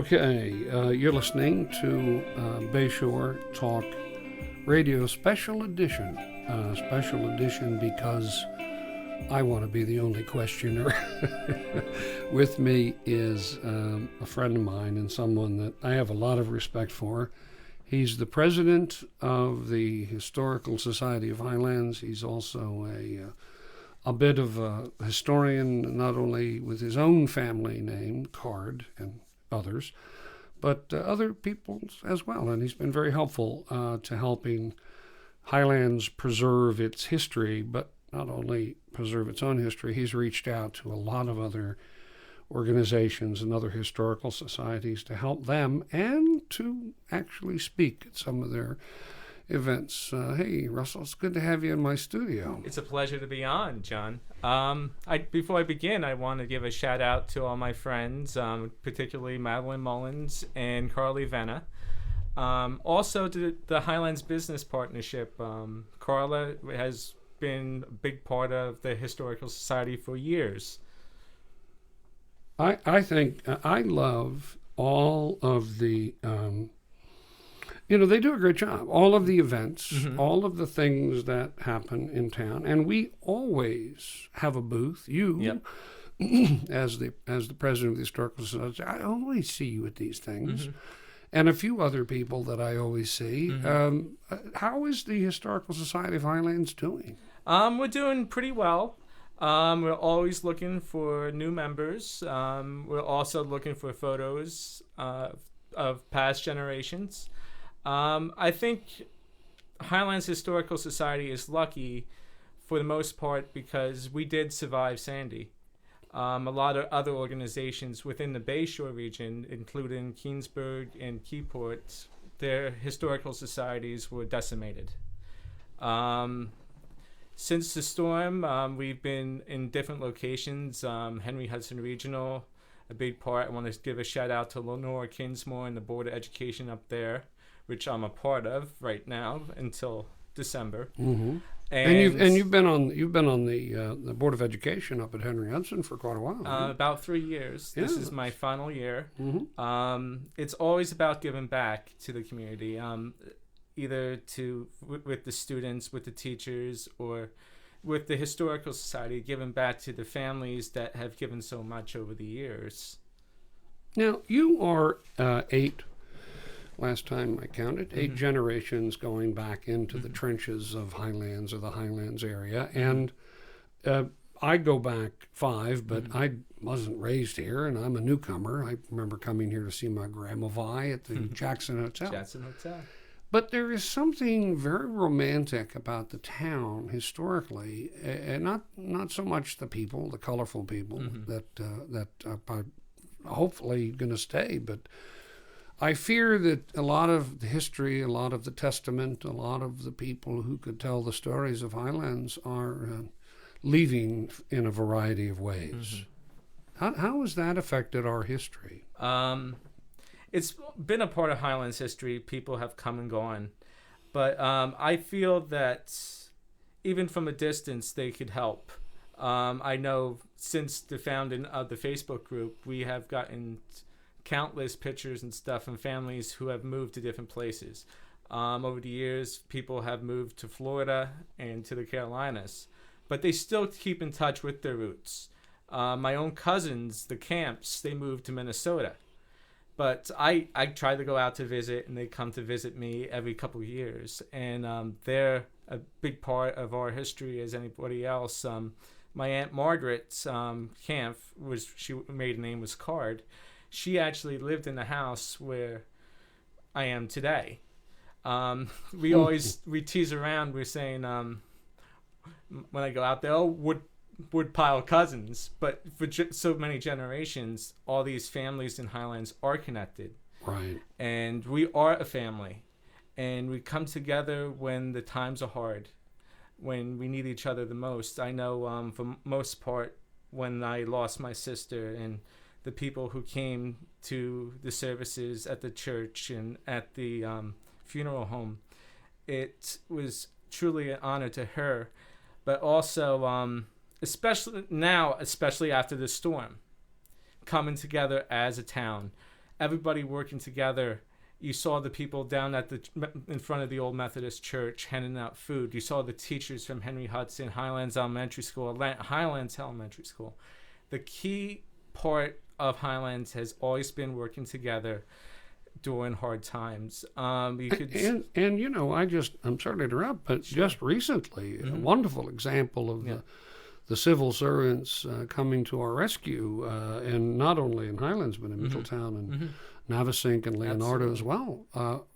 Okay, you're listening to Bayshore Talk Radio Special Edition. Special Edition because I want to be the only questioner. With me is a friend of mine and someone that I have a lot of respect for. He's the president of the Historical Society of Highlands. He's also a bit of a historian, not only with his own family name, Card, and others, but other people's as well. And he's been very helpful to helping Highlands preserve its history, but not only preserve its own history. He's reached out to a lot of other organizations and other historical societies to help them and to actually speak at some of their events. Hey, Russell, it's good to have you in my studio. It's a pleasure to be on, John. Before I begin, I want to give a shout out to all my friends, particularly Madeline Mullins and Carly Venna. Also to the Highlands Business Partnership. Carla has been a big part of the Historical Society for years. I think I love all of the they do a great job. All of the events, all of the things that happen in town, and we always have a booth. You, as the president of the Historical Society, I always see you at these things, and a few other people that I always see. How is the Historical Society of Highlands doing? We're doing pretty well. We're always looking for new members. We're also looking for photos of past generations. I think Highlands Historical Society is lucky for the most part because we did survive Sandy. A lot of other organizations within the Bayshore region, including Keansburg and Keyport, their historical societies were decimated. Since the storm, we've been in different locations. Henry Hudson Regional, a big part. I want to give a shout out to Lenore Kinsmore and the Board of Education up there, which I'm a part of right now until December. And you've been on the Board of Education up at Henry Hudson for quite a while. About 3 years. This is my final year. It's always about giving back to the community, either with the students, with the teachers, or with the Historical Society, giving back to the families that have given so much over the years. Now, you are 8. Last time I counted, 8 generations going back into the trenches of Highlands or the Highlands area. And I go back 5, but I wasn't raised here, and I'm a newcomer. I remember coming here to see my grandma Vi at the Jackson Hotel. Jackson Hotel. But there is something very romantic about the town historically, and not so much the people, the colorful people that are hopefully going to stay, but I fear that a lot of the history, a lot of the testament, a lot of the people who could tell the stories of Highlands are leaving in a variety of ways. How has that affected our history? It's been a part of Highlands history. People have come and gone. But I feel that even from a distance, they could help. I know since the founding of the Facebook group, we have gotten countless pictures and stuff from families who have moved to different places. Over the years, people have moved to Florida and to the Carolinas, but they still keep in touch with their roots. My own cousins, the Camps, they moved to Minnesota, but I try to go out to visit, and they come to visit me every couple of years, and they're a big part of our history as anybody else. My Aunt Margaret Camp, she maiden name was Card. She actually lived in the house where I am today. We tease around. We're saying when I go out there, wood pile cousins. But for so many generations, all these families in Highlands are connected. Right. And we are a family, and we come together when the times are hard, when we need each other the most. I know for most part, when I lost my sister and the people who came to the services at the church and at the funeral home, it was truly an honor to her. But also, especially after the storm, coming together as a town, everybody working together. You saw the people down in front of the old Methodist church handing out food. You saw the teachers from Henry Hudson, Highlands Elementary School, Highlands Elementary School. The key part of Highlands has always been working together during hard times. I'm sorry to interrupt, but just recently, a wonderful example of the civil servants coming to our rescue, and not only in Highlands, but in Middletown and Navesink and Leonardo as well,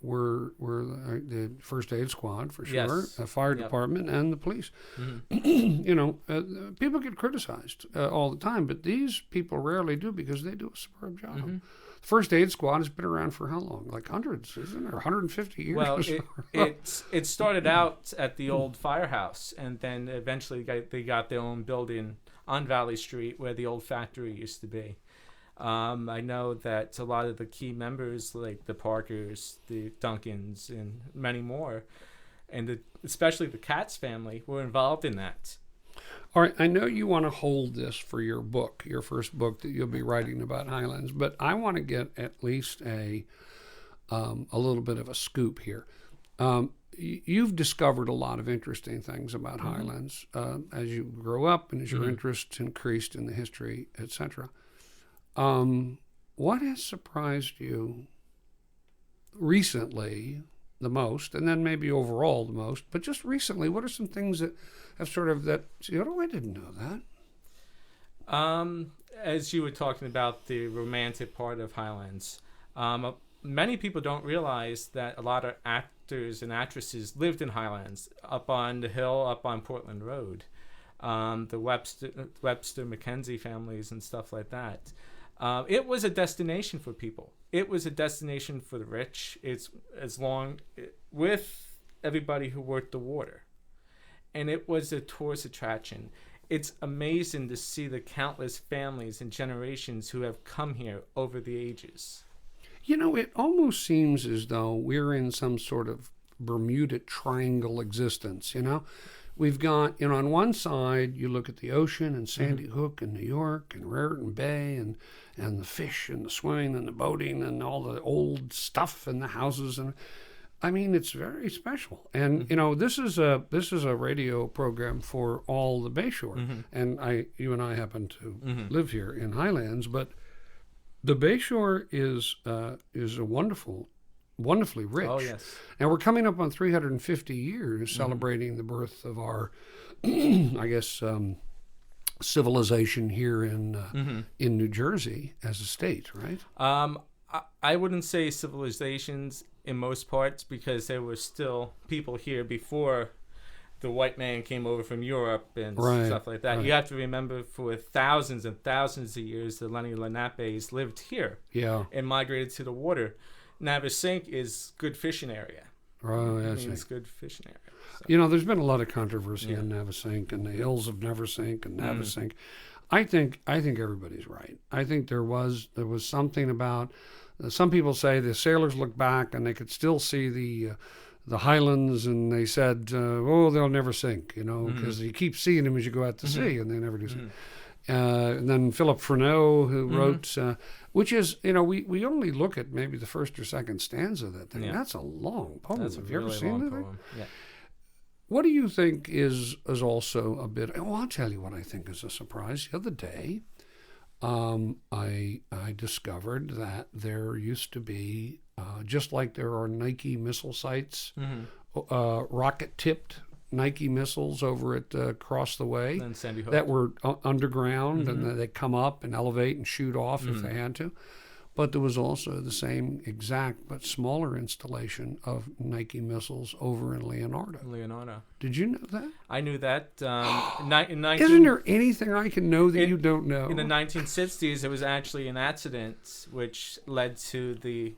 were the first aid squad for sure, a fire department, and the police. People get criticized all the time, but these people rarely do because they do a superb job. First aid squad has been around for how long? Like hundreds, isn't it? 150 years? Well, it started out at the old firehouse, and then eventually they got their own building on Valley Street where the old factory used to be. I know that a lot of the key members, like the Parkers, the Duncans, and many more, and especially the Katz family, were involved in that. All right, I know you want to hold this for your book, your first book that you'll be writing about Highlands, but I want to get at least a little bit of a scoop here. You've discovered a lot of interesting things about Highlands as you grow up and as your interests increased in the history, etc. What has surprised you recently the most, and then maybe overall the most, but just recently, what are some things that have sort of I didn't know that. As you were talking about the romantic part of Highlands, many people don't realize that a lot of actors and actresses lived in Highlands, up on the hill, up on Portland Road, the Webster Mackenzie families and stuff like that. It was a destination for people. It was a destination for the rich. With everybody who worked the water. And it was a tourist attraction. It's amazing to see the countless families and generations who have come here over the ages. It almost seems as though we're in some sort of Bermuda Triangle existence, We've got, on one side, you look at the ocean and Sandy Hook and New York and Raritan Bay and the fish and the swimming and the boating and all the old stuff and the houses. And I mean, it's very special. And, this is a radio program for all the Bayshore. And you and I happen to live here in Highlands, but the Bayshore is a wonderfully rich. Oh, yes. And we're coming up on 350 years celebrating the birth of our, I guess, civilization here in New Jersey as a state, right? I wouldn't say civilizations in most parts because there were still people here before the white man came over from Europe and stuff like that. Right. You have to remember for thousands and thousands of years, the Lenni Lenapes lived here and migrated to the water. Navesink is good fishing area. Oh, yes. It's good fishing area. So. There's been a lot of controversy on Navesink and the hills of Navesink and Navesink. I think everybody's right. I think there was something about. Some people say the sailors looked back and they could still see the Highlands, and they said, they'll never sink, because you keep seeing them as you go out to sea, and they never do sink. And then Philip Freneau, who wrote, which is, we only look at maybe the first or second stanza of that thing. Yeah. That's a long poem. Have you ever seen that thing? Yeah. What do you think is also a bit? Oh, I'll tell you what I think is a surprise. The other day, I discovered that there used to be, just like there are Nike missile sites, rocket-tipped Nike missiles over at across the way that were underground, and they come up and elevate and shoot off if they had to. But there was also the same exact but smaller installation of Nike missiles over in Leonardo. Did you know that? I knew that. Isn't there anything I can know that you don't know? In the 1960s, there was actually an accident which led to the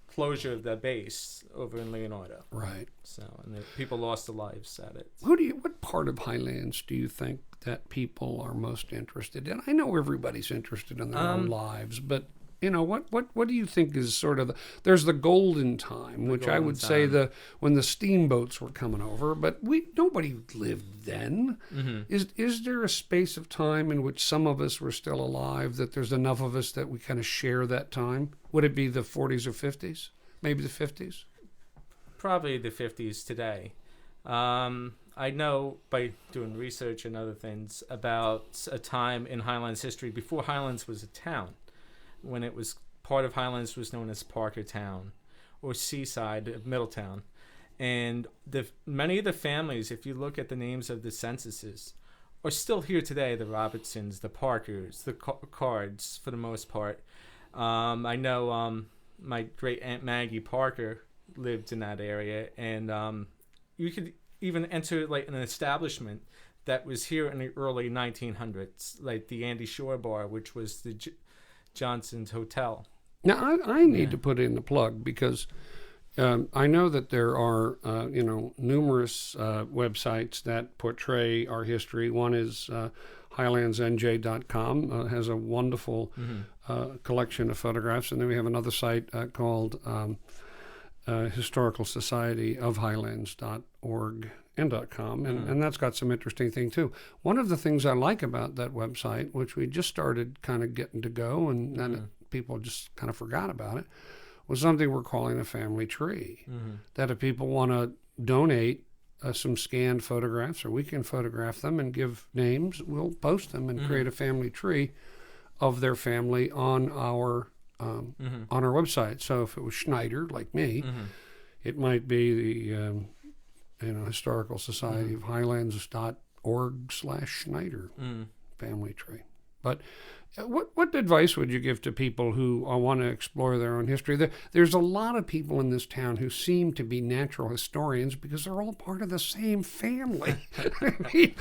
closure of the base over in Leonardo. Right. So, and people lost their lives at it. What part of Highlands do you think that people are most interested in? I know everybody's interested in their own lives, but what do you think is sort of there's the golden time, which I would say when the steamboats were coming over, but nobody lived then. Is there a space of time in which some of us were still alive, that there's enough of us that we kind of share that time? Would it be the 40s or 50s? Maybe the 50s? Probably the 50s today. I know by doing research and other things about a time in Highlands history before Highlands was a town, when it was part of Highlands was known as Parkertown or Seaside of Middletown. And many of the families, if you look at the names of the censuses, are still here today. The Robertsons, the Parkers, the Cards, for the most part. I know my great Aunt Maggie Parker lived in that area, and you could even enter like an establishment that was here in the early 1900s, like the Andy Shore Bar, which was the Johnson's Hotel. Now, I need to put in the plug, because I know that there are, numerous websites that portray our history. One is highlandsnj.com, has a wonderful collection of photographs. And then we have another site called Historical Society of Highlands.org and .com, and that's got some interesting thing too. One of the things I like about that website, which we just started kind of getting to go, and then people just kind of forgot about it, was something we're calling a family tree. That if people want to donate some scanned photographs, or we can photograph them and give names, we'll post them and create a family tree of their family on our website. So if it was Schneider, like me, it might be the Historical Society of Highlands.org/Schneider family tree. But what advice would you give to people who want to explore their own history? There's a lot of people in this town who seem to be natural historians because they're all part of the same family. I mean,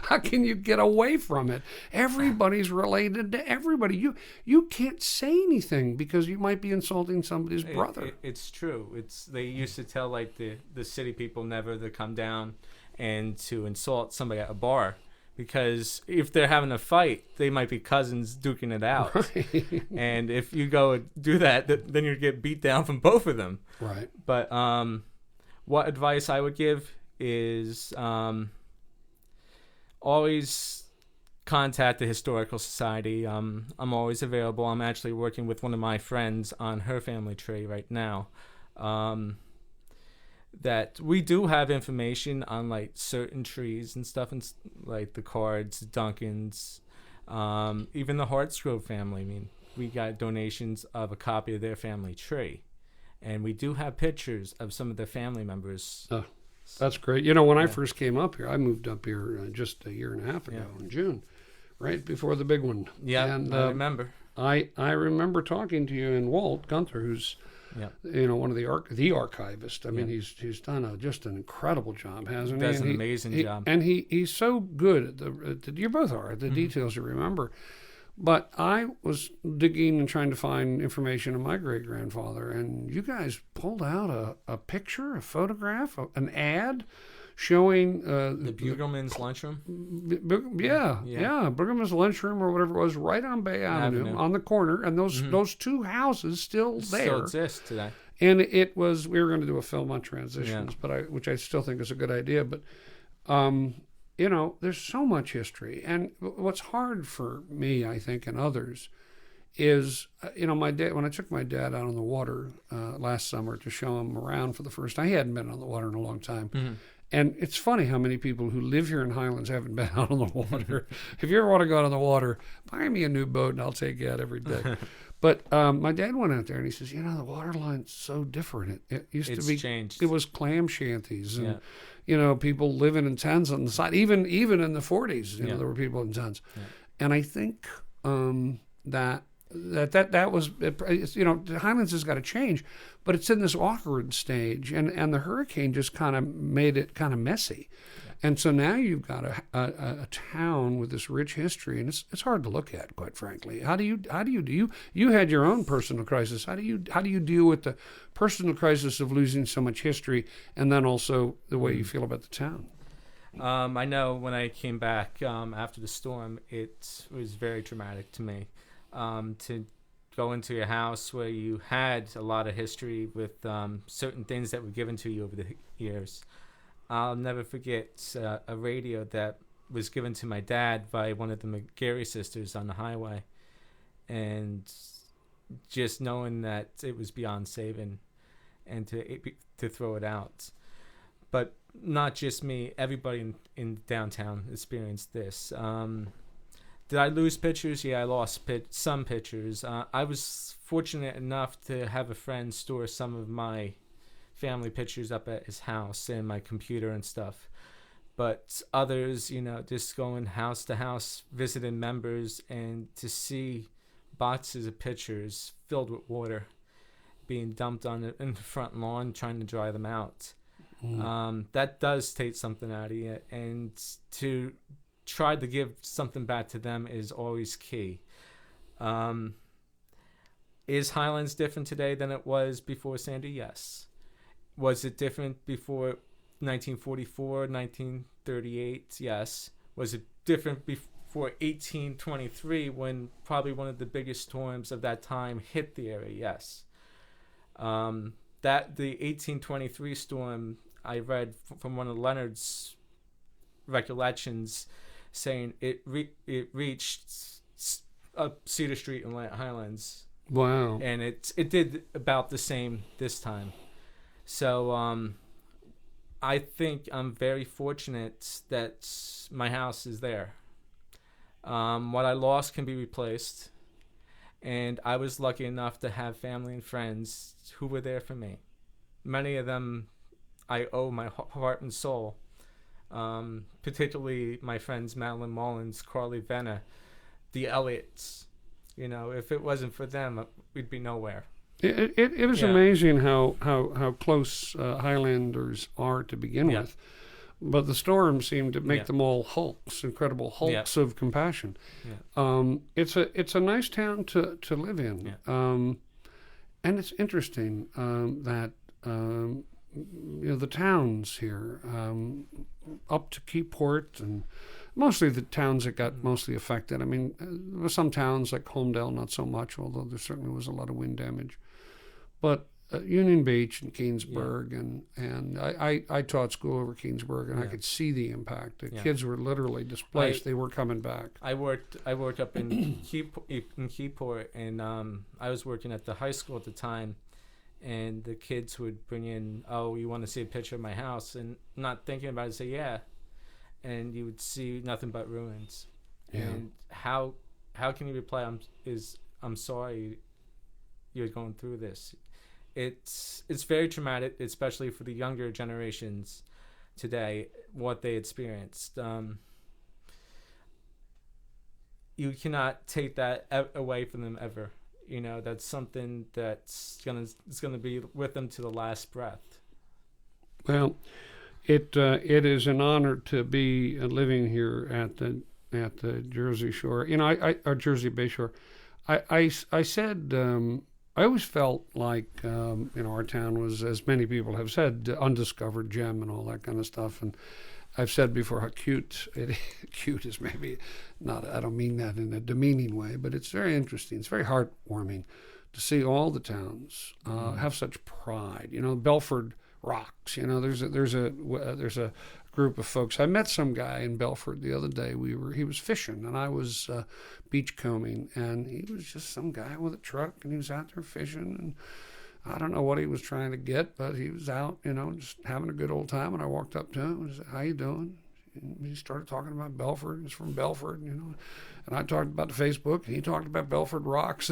how can you get away from it? Everybody's related to everybody. You can't say anything because you might be insulting somebody's brother. It's true. They used to tell like the city people never to come down and to insult somebody at a bar, because if they're having a fight, they might be cousins duking it out. Right. And if you go do that, then you get beat down from both of them. Right. But what advice I would give is always contact the Historical Society. I'm always available. I'm actually working with one of my friends on her family tree right now. That we do have information on like certain trees and stuff, and like the Cards, Duncans, even the Hartsgrove family. I mean, we got donations of a copy of their family tree, and we do have pictures of some of their family members. Oh, that's great. When I first came up here, I moved up here just a year and a half ago in June, right before the big one. Yeah, and I remember. I remember talking to you and Walt Gunther, who's one of the archivist. I mean, he's done just an incredible job, hasn't he? Does an amazing job. And he's so good at you both are at the details you remember. But I was digging and trying to find information on my great grandfather, and you guys pulled out a picture, a photograph, an ad showing the Bugelman's lunchroom. Bugelman's lunchroom or whatever it was, right on Bay Avenue. On the corner, and those two houses still exist today. And we were going to do a film on transitions, which I still think is a good idea. But there's so much history, and what's hard for me, I think, and others, is my dad. When I took my dad out on the water last summer to show him around for the first time, he hadn't been on the water in a long time. And it's funny how many people who live here in Highlands haven't been out on the water. If you ever want to go out on the water, buy me a new boat and I'll take you out every day. But my dad went out there and he says, the water line's so different. It used to be changed. It was clam shanties and people living in tents on the side. Even in the 40s, there were people in tents. Yeah. And I think that was Highlands has got to change, but it's in this awkward stage, and the hurricane just kind of made it kind of messy, and so now you've got a town with this rich history, and it's hard to look at, quite frankly. How do you do you had your own personal crisis? How do you deal with the personal crisis of losing so much history, and then also the way you feel about the town? I know when I came back after the storm, it was very traumatic to me. To go into your house where you had a lot of history with certain things that were given to you over the years. I'll never forget a radio that was given to my dad by one of the McGarry sisters on the highway, and just knowing that it was beyond saving and to throw it out. But not just me, everybody in downtown experienced this. Did I lose pictures? Yeah, I lost some pictures. I was fortunate enough to have a friend store some of my family pictures up at his house and my computer and stuff. But others, just going house to house, visiting members, and to see boxes of pictures filled with water being dumped in the front lawn, trying to dry them out. That does take something out of you, and to try to give something back to them is always key. Is Highlands different today than it was before Sandy? Yes. Was it different before 1944, 1938? Yes. Was it different before 1823 when probably one of the biggest storms of that time hit the area? Yes. That the 1823 storm, I read from one of Leonard's recollections, saying it reached Cedar Street in Highlands. Wow. And it did about the same this time. So I think I'm very fortunate that my house is there. What I lost can be replaced. And I was lucky enough to have family and friends who were there for me. Many of them I owe my heart and soul. Particularly my friends Madeline Mullins, Carly Venna, the Elliots. If it wasn't for them, we'd be nowhere. It is amazing how close Highlanders are to begin with. But the storm seemed to make them all hulks, incredible hulks of compassion. Yeah. It's a nice town to live in. Yeah. And it's interesting that the towns here, up to Keyport, and mostly the towns that got mostly affected. I mean, there were some towns like Holmdel, not so much, although there certainly was a lot of wind damage. But Union Beach and Keansburg, and I taught school over Keansburg, and I could see the impact. The kids were literally displaced. They were coming back. I worked up in Keyport, and I was working at the high school at the time, and the kids would bring in, "Oh, you want to see a picture of my house?" And not thinking about it, say, "Yeah," and you would see nothing but ruins. Yeah. And how can you reply? I'm sorry you're going through this. It's very traumatic, especially for the younger generations today, what they experienced. You cannot take that away from them ever. That's something that's gonna be with them to the last breath. Well, it is an honor to be living here at the Jersey Shore. Our Jersey Bay Shore. I said. I always felt like our town was, as many people have said, undiscovered gem and all that kind of stuff. And I've said before how cute is maybe not. I don't mean that in a demeaning way, but it's very interesting. It's very heartwarming to see all the towns have such pride. Belford rocks. There's a group of folks. I met some guy in Belford the other day. He was fishing and I was beachcombing, and he was just some guy with a truck, and he was out there fishing, and I don't know what he was trying to get, but he was out, just having a good old time. And I walked up to him and said, "How you doing?" And he started talking about Belford. He's from Belford, and I talked about the Facebook, and he talked about Belford rocks.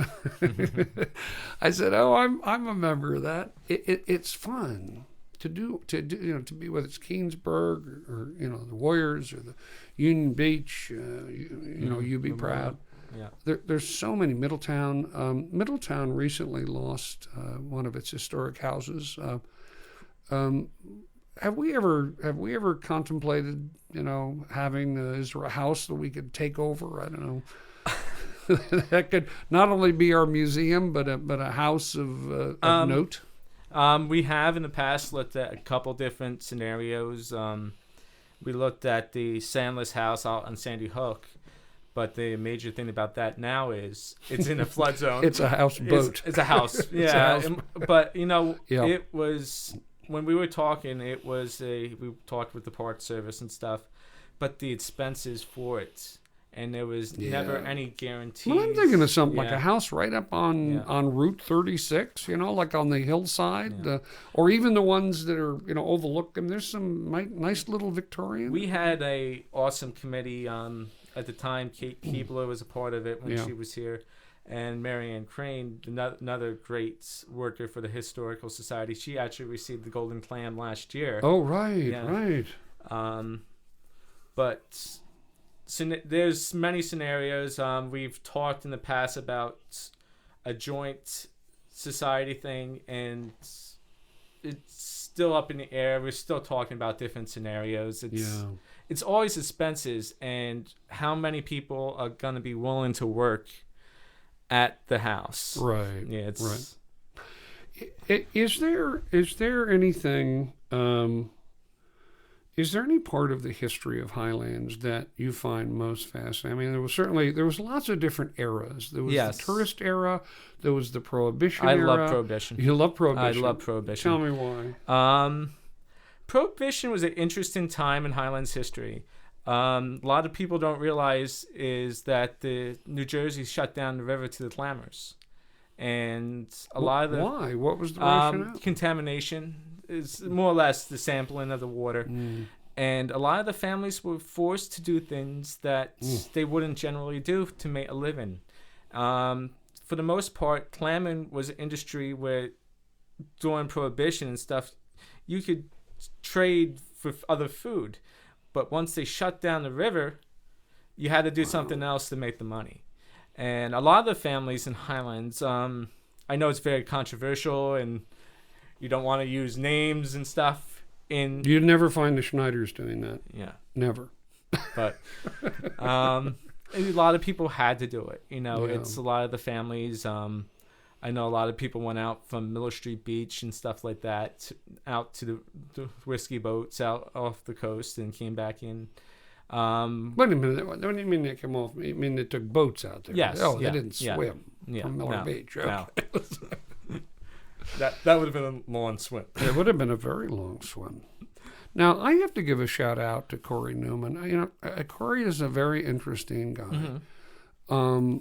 I said, "Oh, I'm a member of that." It's fun to be, whether it's Keansburg or the Warriors or the Union Beach. You be proud. Yeah. There's so many. Middletown. Middletown recently lost one of its historic houses. Have we ever contemplated, having is there a house that we could take over? I don't know. That could not only be our museum, but a house of note. We have in the past looked at a couple different scenarios. We looked at the Sandless House out on Sandy Hook, But the major thing about that now is it's in a flood zone. It's a houseboat. It's a house. Yeah. It's a houseboat. But, you know, Yeah. it was, when we were talking, we talked with the Park Service and stuff, but the expenses for it, and there was never any guarantees. Well, I'm thinking of something like Yeah. a house right up on Route 36, you know, like on the hillside, Yeah. or even the ones that are, you know, overlook. And there's some nice little Victorian. We had a awesome committee at the time. Kate Keebler was a part of it when Yeah. she was here, and Marianne Crane, another great worker for the Historical Society. She actually received the Golden Clam last year. Oh, right, Yeah. right. But there's many scenarios. We've talked in the past about a joint society thing, and it's still up in the air. We're still talking about different scenarios. It's always expenses, and how many people are going to be willing to work at the house. Right. Yeah, it's right. Is there anything? Is there any part of the history of Highlands that you find most fascinating? I mean, there was lots of different eras. There was the tourist era. There was the Prohibition era. I love Prohibition. You love Prohibition. I love Prohibition. Tell me why. Prohibition was an interesting time in Highlands history. A lot of people don't realize is that the New Jersey shut down the river to the Clammers, and a lot of the why? What was the rationale? Contamination is more or less the sampling of the water, and a lot of the families were forced to do things that they wouldn't generally do to make a living. For the most part, clamming was an industry where during Prohibition and stuff, you could trade for other food. But once they shut down the river, you had to do something else to make the money. And a lot of the families in Highlands, I know it's very controversial and you don't want to use names and stuff. You'd never find the Schneiders doing that. Yeah. Never. But a lot of people had to do it. You know, Yeah. it's a lot of the families. I know a lot of people went out from Miller Street Beach and stuff like that, out to the whiskey boats out off the coast and came back in. Wait a minute. What do you mean they came off? You mean they took boats out there? Yes. Oh, yeah, they didn't yeah, swim yeah, from Miller no, Beach. no. Okay. That would have been a long swim. It would have been a very long swim. Now, I have to give a shout out to Cory Newman. You know, Cory is a very interesting guy. Mm-hmm.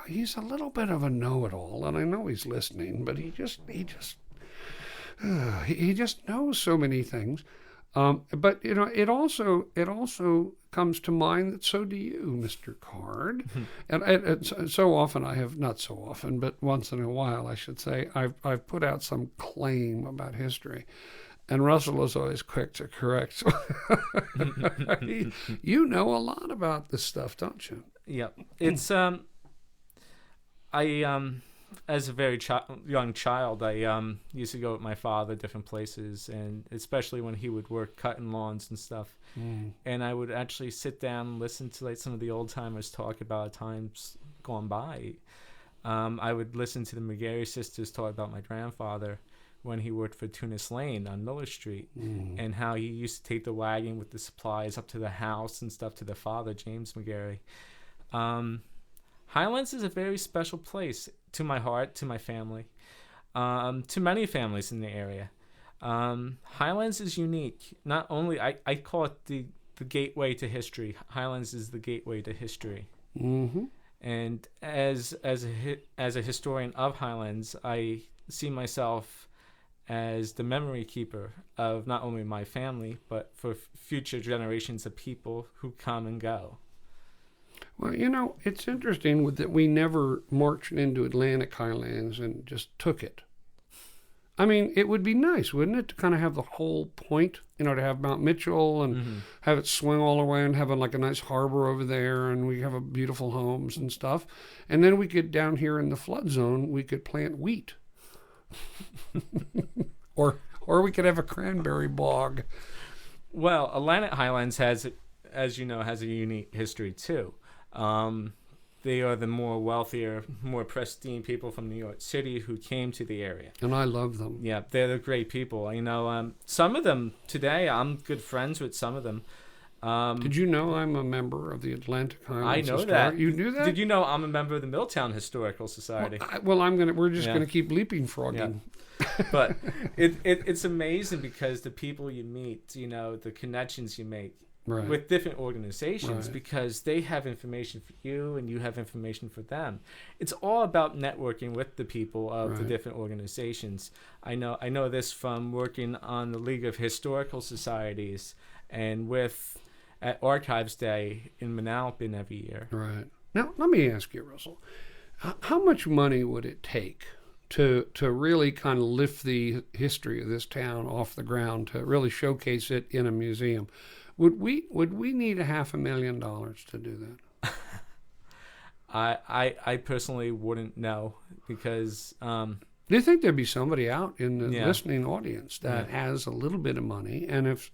He's a little bit of a know-it-all, and I know he's listening, but he just knows so many things. But you know, it also comes to mind that so do you, Mr. Card. And so often not so often, but once in a while, I should say, I've put out some claim about history. And Russell is always quick to correct. You know a lot about this stuff, don't you? Yeah, it's as a very young child, I used to go with my father different places, and especially when he would work cutting lawns and stuff. And I would actually sit down and listen to like some of the old timers talk about times gone by. I would listen to the McGarry sisters talk about my grandfather when he worked for Tunis Lane on Miller Street, and how he used to take the wagon with the supplies up to the house and stuff to their father, James McGarry. Highlands is a very special place to my heart, to my family, to many families in the area. Highlands is unique. Not only, I call it the gateway to history. Highlands is the gateway to history. Mm-hmm. And as a historian of Highlands, I see myself as the memory keeper of not only my family, but for future generations of people who come and go. Well, you know, it's interesting that we never marched into Atlantic Highlands and just took it. I mean, it would be nice, wouldn't it, to kind of have the whole point, you know, to have Mount Mitchell and have it swing all the way and have like a nice harbor over there, and we have a beautiful homes and stuff. And then we could, down here in the flood zone, we could plant wheat. or we could have a cranberry bog. Well, Atlantic Highlands has, as you know, has a unique history too. They are the more wealthier, more pristine people from New York City who came to the area. And I love them. Yeah, they're the great people. You know, some of them today, I'm good friends with some of them. Did you know I'm a member of the Atlantic I Highlands? know that. You knew that? Did you know I'm a member of the Milltown Historical Society? We're just Yeah. gonna keep leaping frogging. But it's amazing because the people you meet, the connections you make Right. with different organizations, Right. because they have information for you and you have information for them. It's all about networking with the people of the Right. different organizations. I know this from working on the League of Historical Societies and at Archives Day in Manalapan every year. Right. Now, let me ask you, Russell, how much money would it take to really kind of lift the history of this town off the ground, to really showcase it in a museum? Would we need $500,000 to do that? I personally wouldn't know because Do you think there'd be somebody out in the Yeah. listening audience that has a little bit of money? And if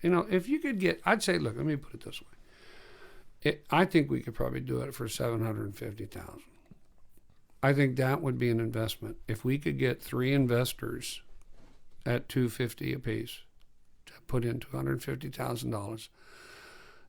you could get, I'd say, look, let me put it this way. I think we could probably do it for $750,000. I think that would be an investment. If we could get 3 investors at $250 apiece to put in $250,000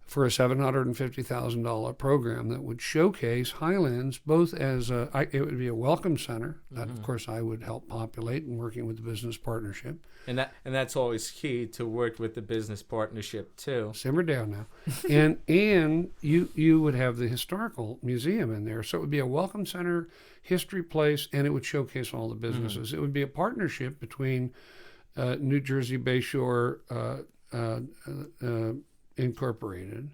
for a $750,000 program that would showcase Highlands both as it would be a welcome center that, of course, I would help populate and working with the business partnership. and that's always key, to work with the business partnership too. Simmer down now. and you would have the historical museum in there, so it would be a welcome center, history place, and it would showcase all the businesses. It would be a partnership between New Jersey Bayshore Incorporated,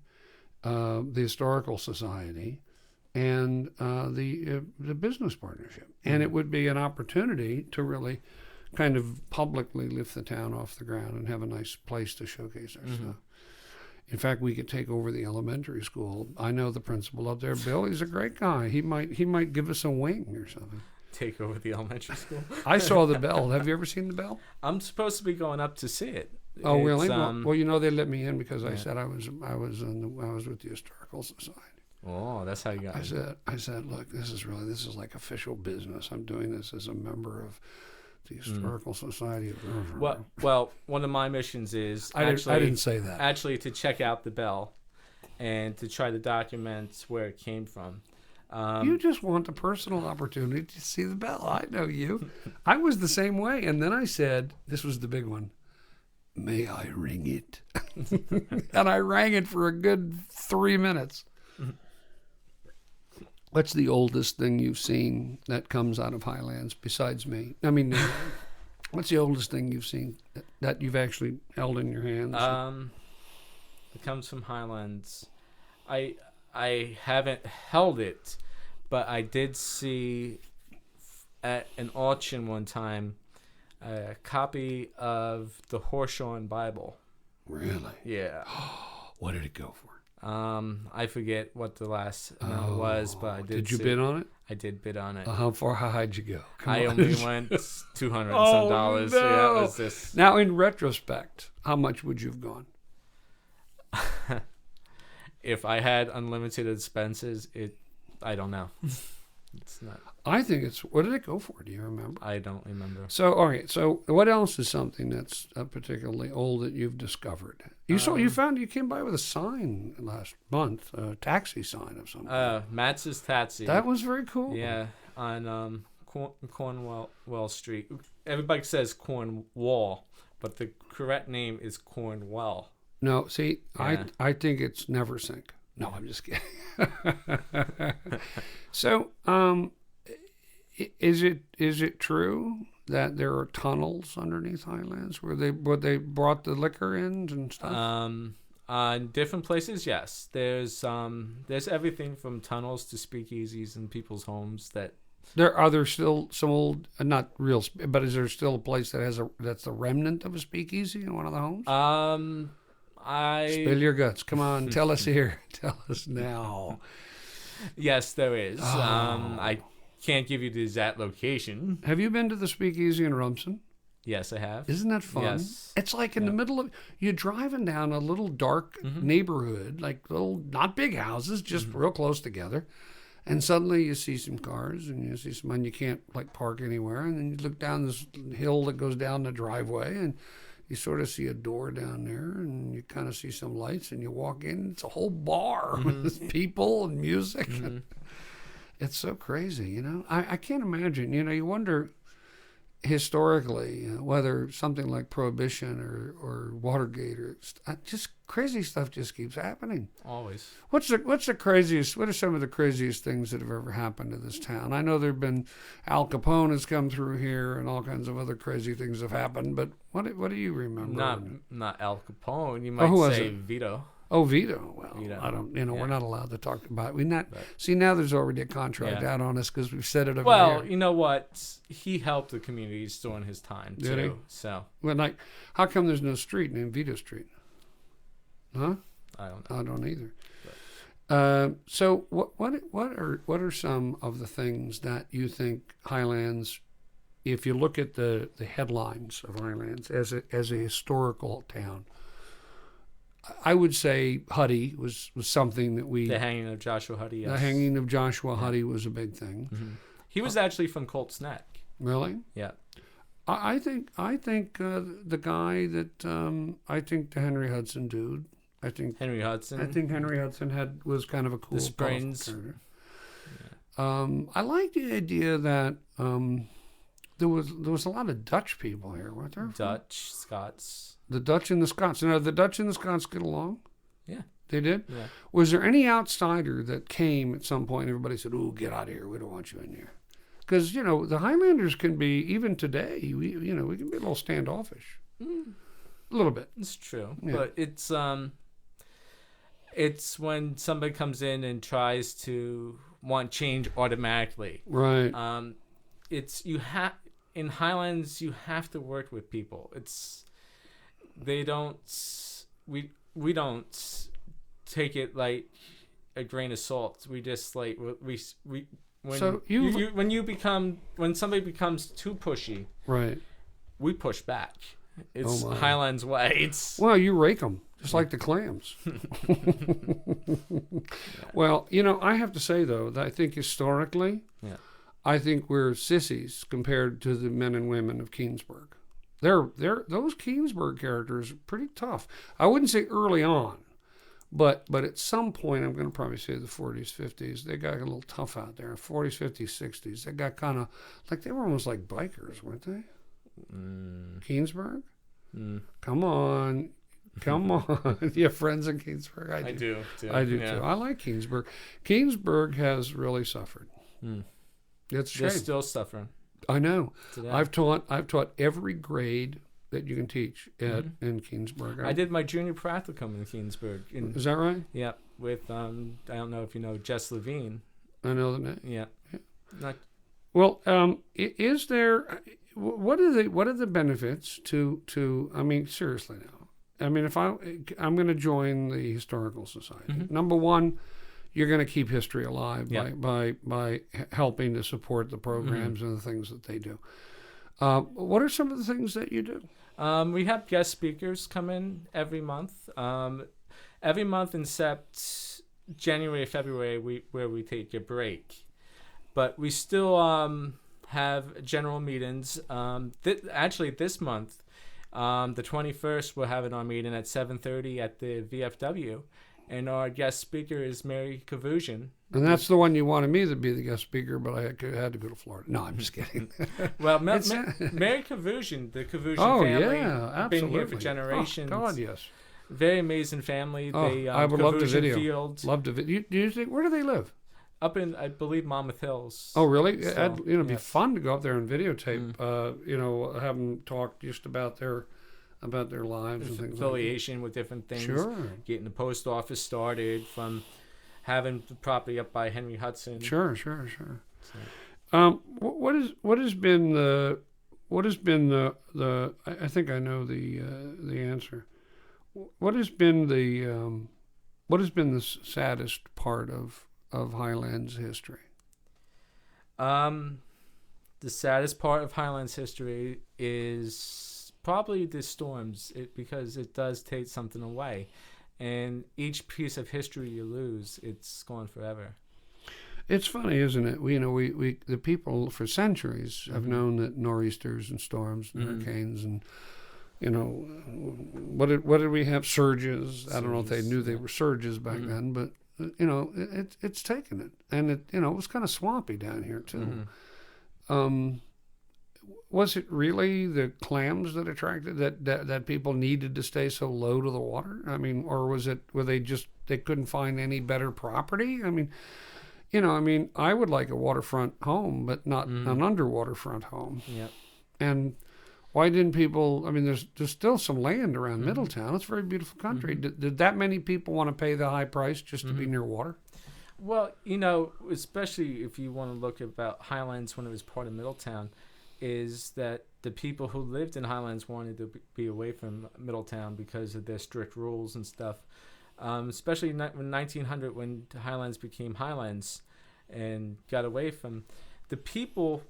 the Historical Society, and the business partnership. And it would be an opportunity to really kind of publicly lift the town off the ground and have a nice place to showcase our stuff. In fact, we could take over the elementary school. I know the principal up there, Bill. He's a great guy. He might give us a wing or something. Take over the elementary school. I saw the Bell. Have you ever seen the Bell? I'm supposed to be going up to see it. Oh, really? It's, Well, they let me in because I said I was with the Historical Society. Oh, that's how you got it. I said, look, this is like official business. I'm doing this as a member of the Historical Society of. Well, one of my missions is I didn't say that. Actually, to check out the Bell and to try to document where it came from. You just want the personal opportunity to see the Bell. I know you. I was the same way. And then I said, this was the big one, may I ring it? And I rang it for a good 3 minutes. What's the oldest thing you've seen that comes out of Highlands besides me? I mean, what's the oldest thing you've seen that you've actually held in your hands? It comes from Highlands. I haven't held it, but I did see at an auction one time a copy of the Horshorn Bible. Really? Yeah. What did it go for? I forget what the last amount was, but I did. Did you bid on it? I did bid on it. How high'd you go? I only went $200 and some dollars. No. Yeah, it was this. Now, in retrospect, how much would you have gone? If I had unlimited expenses, I don't know. It's not. I think what did it go for? Do you remember? I don't remember. So, all right. So, what else is something that's particularly old that you've discovered? You came by with a sign last month, a taxi sign of some kind. Matz's Taxi. That was very cool. Yeah, on Cornwall Street. Everybody says Cornwall, but the correct name is Cornwall. No, see, Yeah. I think it's Navesink. No, I'm just kidding. So, is it true that there are tunnels underneath Highlands where they brought the liquor in and stuff? In different places, yes. There's everything from tunnels to speakeasies in people's homes that. Are there still some old, not real, but is there still a place that's the remnant of a speakeasy in one of the homes? Spill your guts. Come on, tell us here. Tell us now. Yes, there is. I can't give you the exact location. Have you been to the speakeasy in Rumson? Yes, I have. Isn't that fun? Yes. It's like in the middle of, you're driving down a little dark neighborhood, like little, not big houses, just real close together. And suddenly you see some cars and you see some, and you can't like park anywhere. And then you look down this hill that goes down the driveway and you sort of see a door down there, and you kind of see some lights, and you walk in. It's a whole bar with people and music. It's so crazy, you know. I can't imagine. You know, you wonder historically whether something like Prohibition or Watergate or just crazy stuff just keeps happening. Always. What's the craziest? What are some of the craziest things that have ever happened to this town? I know there've been Al Capone has come through here, and all kinds of other crazy things have happened. But what do you remember? Not Al Capone. You might say Vito. Oh, Vito. Well, Vito. I don't. You know, we're not allowed to talk about. See, now there's already a contract out on us because we've said it over Well, here. you know what? He helped the communities during his time Did too. he? So. Well, like, how come there's no street named Vito Street? Huh? I don't know. I don't either. So what are some of the things that you think Highlands, if you look at the headlines of Highlands as a historical town, I would say Huddy was something that The hanging of Joshua Huddy. Yes. The hanging of Joshua Huddy was a big thing. Mm-hmm. He was actually from Colt's Neck. Really? Yeah. I think the guy that I think the Henry Hudson dude. I think Henry Hudson was kind of a cool. The Springs. Yeah. I like the idea that there was a lot of Dutch people here, weren't there? Dutch, Scots. The Dutch and the Scots. Now, the Dutch and the Scots get along? Yeah. They did? Yeah. Was there any outsider that came at some point and everybody said, "Ooh, get out of here. We don't want you in here"? Because, you know, the Highlanders can be, even today, we can be a little standoffish. A little bit. It's true. Yeah. But it's when somebody comes in and tries to want change automatically. Right. In Highlands, you have to work with people. We don't take it like a grain of salt. We just like when somebody becomes too pushy, right? We push back. It's Highlands way. Well, you rake them just like the Clams. Well, you know, I have to say though that I think historically, I think we're sissies compared to the men and women of Keansburg. Those Keansburg characters are pretty tough. I wouldn't say early on, but at some point, I'm going to probably say the 40s, 50s, they got a little tough out there. 40s, 50s, 60s, they got kind of like they were almost like bikers, weren't they? Keansburg? Come on. You have friends in Keansburg? I do too. I like Keansburg. Keansburg has really suffered. It's a shame. They're still suffering. I know. Today. I've taught every grade that you can teach in Keansburg. I did my junior practicum in Keansburg. Is that right? Yeah, with I don't know if you know Jess Levine. I know the name. Yeah. Well, is there? What are the benefits to? I mean, seriously now. I mean, if I'm going to join the historical society. Number one, you're going to keep history alive by helping to support the programs and the things that they do. What are some of the things that you do? We have guest speakers come in every month. Every month except January, February, where we take a break. But we still have general meetings. Actually, this month, the 21st, we're having our meeting at 7:30 at the VFW. And our guest speaker is Mary Kavusian. And that's the one you wanted me to be the guest speaker, but I had to go to Florida. No, I'm just kidding. Well, Mary Kavusian, the Kavusian family, absolutely. Been here for generations. Oh, God, yes. Very amazing family. I would love the video. Field. Love the video. Do you think, where do they live? Up in, I believe, Monmouth Hills. Oh, really? So, it'd be fun to go up there and videotape, have them talk just about their lives and things affiliation with different things. Sure. Getting the post office started, from having the property up by Henry Hudson. Sure. So. What has been the I think I know the answer. What has been the saddest part of Highlands history? The saddest part of Highlands history is probably the storms, because it does take something away, and each piece of history you lose, it's gone forever. It's funny, isn't it? We the people for centuries have known that nor'easters and storms and hurricanes and you know, what did we have? Surges. I don't know if they knew they were surges back then, but you know, it's taken it, and it was kind of swampy down here too. Was it really the clams that attracted that people needed to stay so low to the water? I mean, or were they couldn't find any better property? I mean, I would like a waterfront home, but not an underwaterfront home. Yeah. And why didn't people? I mean, there's still some land around Middletown. It's a very beautiful country. Did that many people want to pay the high price just to be near water? Well, especially if you want to look about Highlands when it was part of Middletown, is that the people who lived in Highlands wanted to be away from Middletown because of their strict rules and stuff. Especially in 1900 when Highlands became Highlands and got away from, the people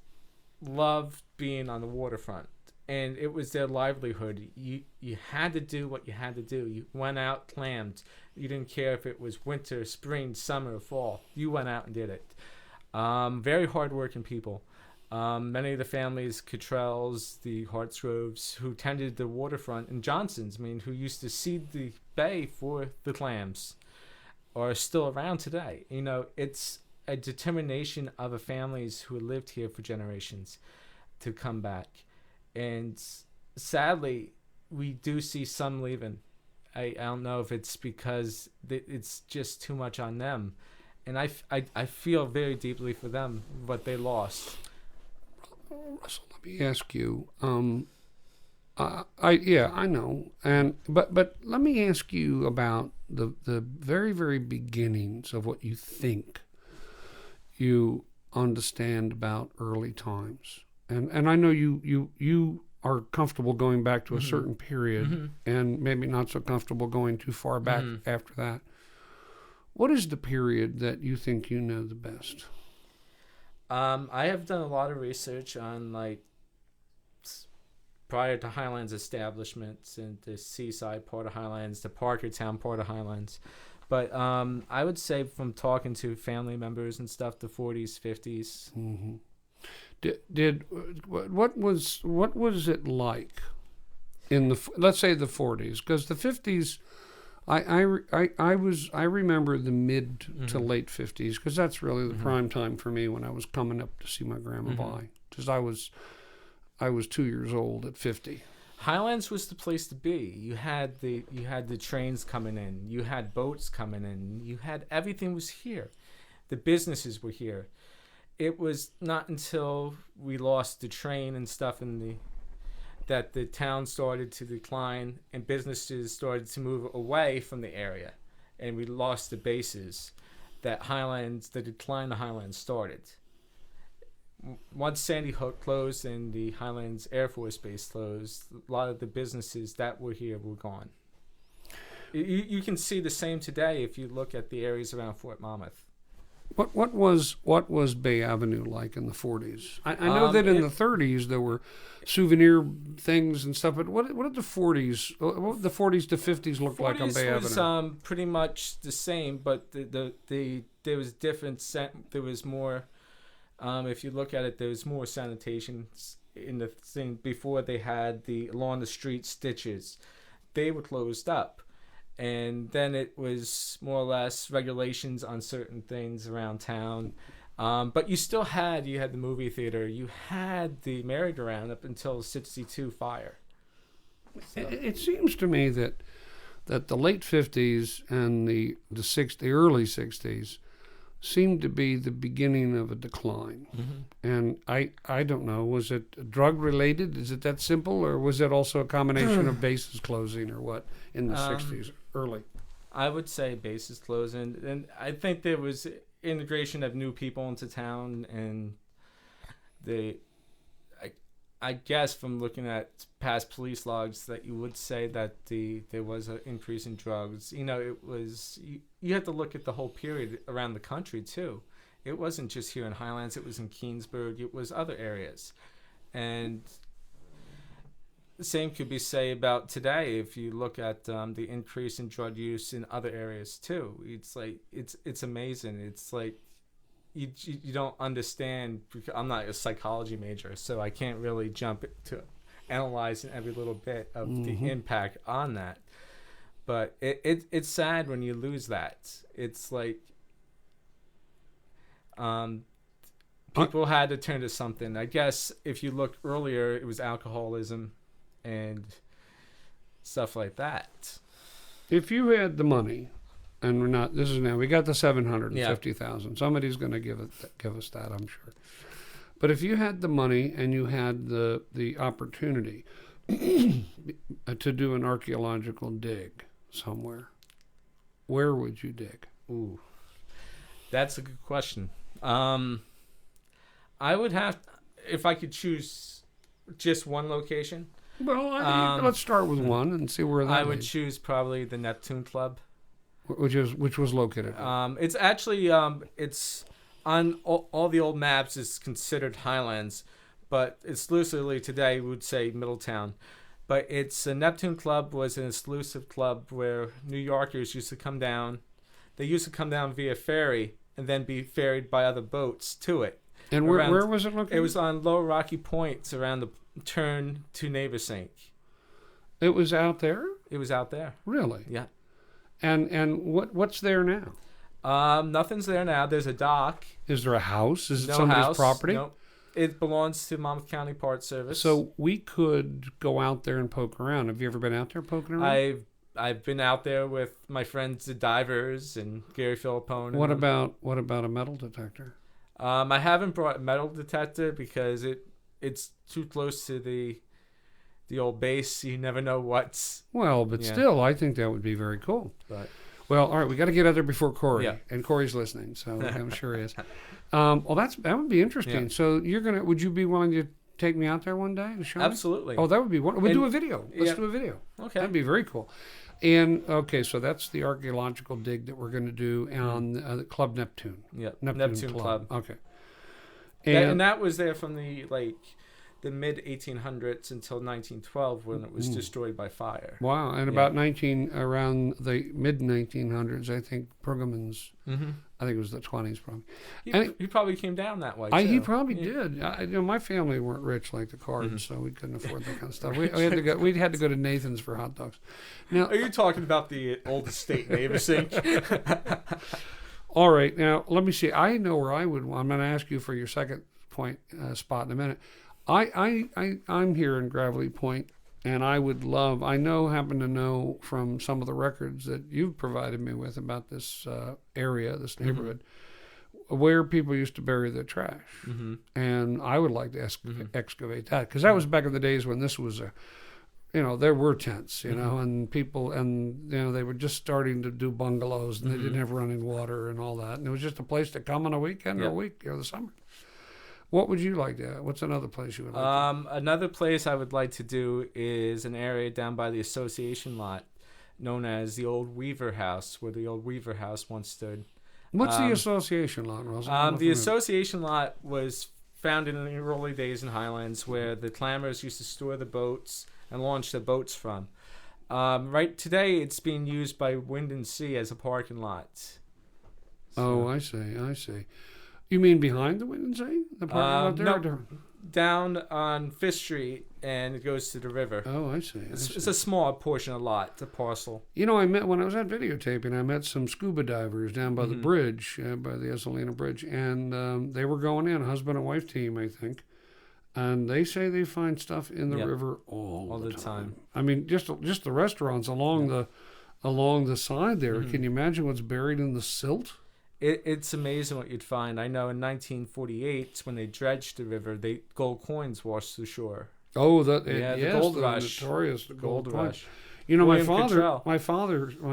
loved being on the waterfront, and it was their livelihood. You had to do what you had to do. You went out, clammed. You didn't care if it was winter, spring, summer, or fall. You went out and did it. Very hardworking people. Many of the families, Cottrells, the Hartsgroves, who tended the waterfront, and Johnsons, who used to seed the bay for the clams, are still around today. It's a determination of the families who lived here for generations to come back. And sadly, we do see some leaving. I don't know if it's because it's just too much on them. And I feel very deeply for them, what they lost. Russell, let me ask you. I know, but let me ask you about the very, very beginnings of what you think you understand about early times, and I know you are comfortable going back to a certain period, and maybe not so comfortable going too far back after that. What is the period that you think you know the best? I have done a lot of research on prior to Highlands establishments and the seaside part of Highlands, the Parkertown part of Highlands. But I would say from talking to family members and stuff, the 40s, 50s. Mm-hmm. What was it like in let's say the 40s? Because the 50s, I remember the mid to late 50s, because that's really the prime time for me when I was coming up to see my grandma by, because I was 2 years old at 50. Highlands was the place to be. You had the trains coming in, you had boats coming in, you had everything was here. The businesses were here. It was not until we lost the train and stuff that the town started to decline and businesses started to move away from the area, and we lost the bases, that the decline of Highlands started. Once Sandy Hook closed and the Highlands Air Force Base closed, a lot of the businesses that were here were gone. You can see the same today if you look at the areas around Fort Monmouth. What was Bay Avenue like in the 40s? I know that in the 30s there were souvenir things and stuff, but what did the 40s to 50s look like on Bay Avenue? 40s was pretty much the same, but there was different. There was more. If you look at it, there was more sanitation in the thing. Before they had along the street stitches, they were closed up. And then it was more or less regulations on certain things around town. But you had the movie theater. You had the merry-go-round up until the 62 fire. So. It seems to me that the late 50s and the early 60s seemed to be the beginning of a decline. And I don't know, was it drug-related? Is it that simple? Or was it also a combination of bases closing or what in the 60s? Early. I would say bases closing, and I think there was integration of new people into town, and I guess from looking at past police logs that you would say that there was an increase in drugs. It was you have to look at the whole period around the country too. It wasn't just here in Highlands; it was in Keansburg. It was other areas, and the same could be said about today. If you look at the increase in drug use in other areas too, it's amazing. It's like you don't understand. I'm not a psychology major, so I can't really jump to analyzing every little bit of Mm-hmm. the impact on that. But it's sad when you lose that. It's like people had to turn to something. I guess if you look earlier, it was alcoholism and stuff like that. If you had the money, and we're not, this is now, we got the 750,000. Somebody's going to give us that, I'm sure. But if you had the money and you had the opportunity to do an archaeological dig somewhere, where would you dig? Ooh, that's a good question. I would have, if I could choose just one location. Well, let's start with one and see where that I would leads. choose probably the Neptune Club. Which was located. It's actually it's on all the old maps is considered Highlands, but exclusively today we would say Middletown. But it's a Neptune Club was an exclusive club where New Yorkers used to come down. They used to come down via ferry and then be ferried by other boats to it. And where was it located? It was on Lower Rocky Point around the turn to Navesink. It was out there? It was out there. Really? Yeah. And what's there now? Nothing's there now. There's a dock. Is there a house? Is it No somebody's house. property? Nope. It belongs to Monmouth County Park Service. So we could go out there and poke around. Have you ever been out there poking around? I've been out there with my friends, the divers, and Gary Philippone. What about a metal detector? I haven't brought a metal detector because it's too close to the old base. You never know what's. Well, but still, I think that would be very cool. But well, all right, we got to get out there before Cory, Yeah. and Cory's listening, so I'm sure he is. Well, that would be interesting. Yeah. So would you be willing to take me out there one day to show me? absolutely. Oh, that would be wonderful. We'll do a video. Let's Yeah. do a video. Okay. That'd be very cool. And okay, so that's the archaeological dig that we're going to do on the Club Neptune. Yeah. Neptune Club. Okay. And that was there from the mid 1800s until 1912 when it was destroyed by fire. Wow, and about around the mid 1900s, I think Pergamon's. Mm-hmm. I think it was the 20s probably. He probably came down that way. He too. probably did. My family weren't rich like the Cards, Mm-hmm. so we couldn't afford that kind of stuff. We had to go. We had to go to Nathan's for hot dogs. Now, Are you talking about the old estate Navesink? all right. Now let me see. I know where I would. I'm going to ask you for your second point spot in a minute. I'm here in Gravelly Point, and I would love. Happen to know from some of the records that you've provided me with about this area, this neighborhood, where people used to bury their trash, and I would like to excavate that because that was back in the days when this was there were tents, and people, and they were just starting to do bungalows, and they didn't have running water and all that, and it was just a place to come on a weekend or a week or the summer. What would you like to? What's another place you would like to? Another place I would like to do is an area down by the association lot known as the old Weaver House, where the old Weaver House once stood. What's the association lot, Russell? The association lot was founded in the early days in Highlands where the Clammers used to store the boats and launch the boats from. Right today, it's being used by Wind and Sea as a parking lot. Oh, I see. You mean behind the Wind and Sea? The parking lot there? No, down on Fifth Street, and it goes to the river. Oh, I see. It's a small portion of lot, it's a parcel. When I was at videotaping, I met some scuba divers down by the bridge, by the Esolina Bridge, and they were going in, husband and wife team, I think, and they say they find stuff in the river all the time. I mean, just the restaurants along the side there. Can you imagine what's buried in the silt? It's amazing what you'd find. I know in 1948, when they dredged the river, gold coins washed the shore. Oh, the gold rush. Notorious Gold rush. My William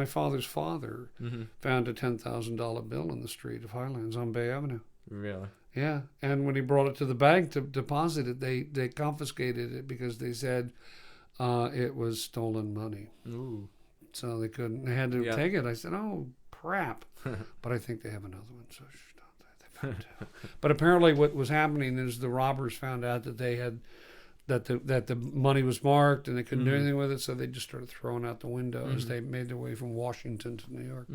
father's father found a $10,000 bill in the street of Highlands on Bay Avenue. Really? Yeah, and when he brought it to the bank to deposit it, they confiscated it because they said it was stolen money. Ooh. So they couldn't. They had to take it. I said, "Oh, crap!" But I think they have another one. So they found out. But apparently, what was happening is the robbers found out that they had that the money was marked and they couldn't do anything with it, so they just started throwing out the window as they made their way from Washington to New York.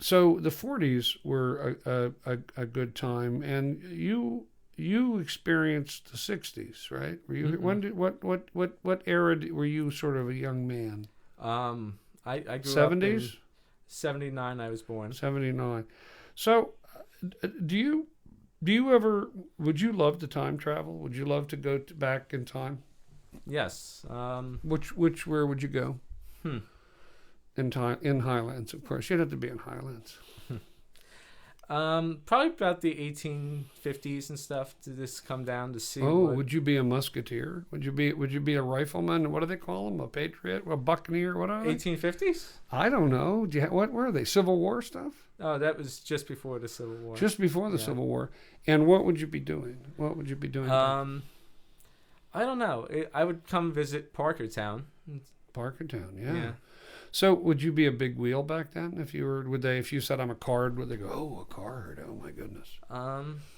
So the 40s were a good time, and you you experienced the '60s, right? Were you Mm-hmm. when did what era were you sort of a young man? I grew up in '70s, '79. I was born. '79. So, do you ever would you love to time travel? Would you love to go back in time? Yes. Which where would you go? Hmm. In Highlands, of course. You'd have to be in Highlands. Probably about the 1850s and stuff to just come down to see. Oh, what, would you be a musketeer? Would you be a rifleman? What do they call them? A patriot? A buccaneer? What are they? 1850s? I don't know. What were they? Civil War stuff? Oh, that was just before the Civil War. Just before the Civil War. And what would you be doing? What would you be doing? I don't know. I would come visit Parkertown. Parkertown, yeah. Yeah. So would you be a big wheel back then? If you said I'm a card, would they go, oh, a card? Oh my goodness.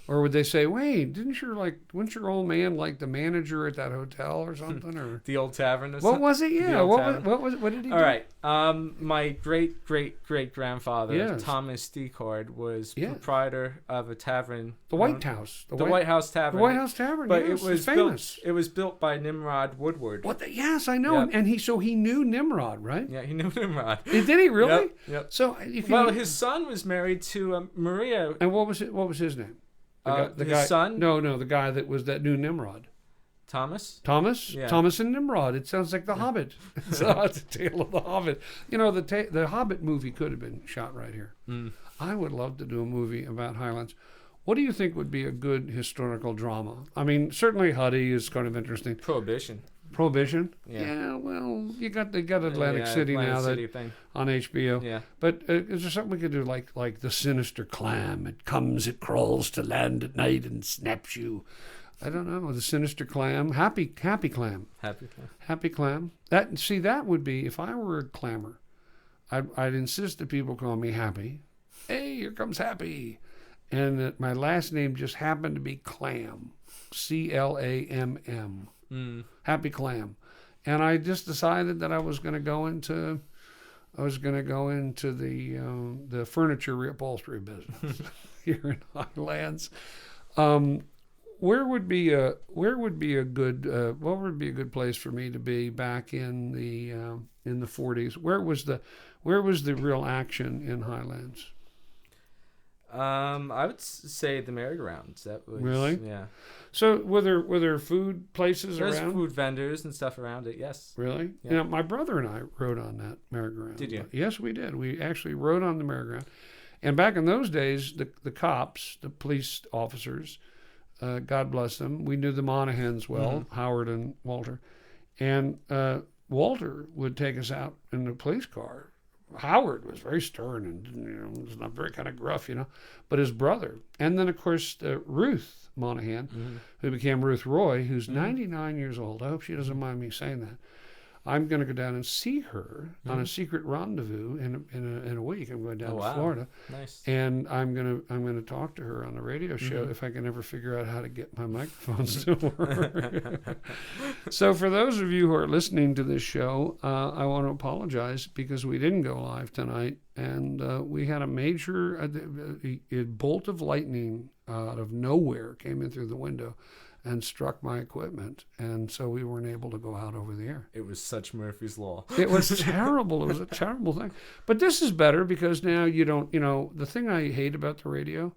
Or would they say, wait, wasn't your old man like the manager at that hotel or something? Or The old Tavern. Or what was it? Yeah. What did he do? All right. My great grandfather, Yes. Thomas Decard, was Yeah. proprietor of a tavern. The White House. The White House Tavern. The White House Tavern, But yes, it was it's famous. Built. It was built by Nimrod Woodward. Yes, I know. Yep. And he knew Nimrod, right? Yeah, he knew Nimrod. Did he really? Yep. So you can. Well, his son was married to Maria. And what was his name? His son? No, the guy that knew Nimrod. Thomas. Thomas? Yeah. Thomas and Nimrod. It sounds like The Hobbit. It's the tale of The Hobbit. You know, the Hobbit movie could have been shot right here. Mm. I would love to do a movie about Highlands. What do you think would be a good historical drama? I mean, certainly Huddy is kind of interesting. Prohibition. Prohibition? Yeah. Well, they got Atlantic City Atlantic now City thing. on HBO. Yeah. But is there something we could do like the sinister clam? It crawls to land at night and snaps you. I don't know. The sinister clam. Happy clam. Happy clam. That would be, if I were a clammer, I'd insist that people call me Happy. Hey, here comes Happy. And that my last name just happened to be Clam. CLAMM. Happy Clam. And I just decided that I was going to go into the furniture reupholstery business here in Highlands. Where would be a good place for me to be back in the 40s? Where was the real action in Highlands? I would say the merry-go-rounds. That was Really? Yeah. So were there food places There's around? food vendors and stuff around it. Yes. Really? Yeah. You know, my brother and I rode on that merry-go-round. Did you? Yes, we did. We actually rode on the merry-go-round. And back in those days, the cops, the police officers, God bless them, we knew the Monaghans well, Howard and Walter. And Walter would take us out in the police car. Howard was very stern and was not very kind of gruff, but his brother. And then, of course, Ruth Monahan, who became Ruth Roy, who's 99 years old. I hope she doesn't mind me saying that. I'm going to go down and see her on a secret rendezvous in a week. I'm going down to Florida. Nice. And I'm going to talk to her on the radio show if I can ever figure out how to get my microphones to work. So for those of you who are listening to this show, I want to apologize because we didn't go live tonight, and we had a major a bolt of lightning out of nowhere came in through the window and struck my equipment, and so we weren't able to go out over the air. It was such Murphy's Law. It was terrible. It was a terrible thing. But this is better because now you don't, the thing I hate about the radio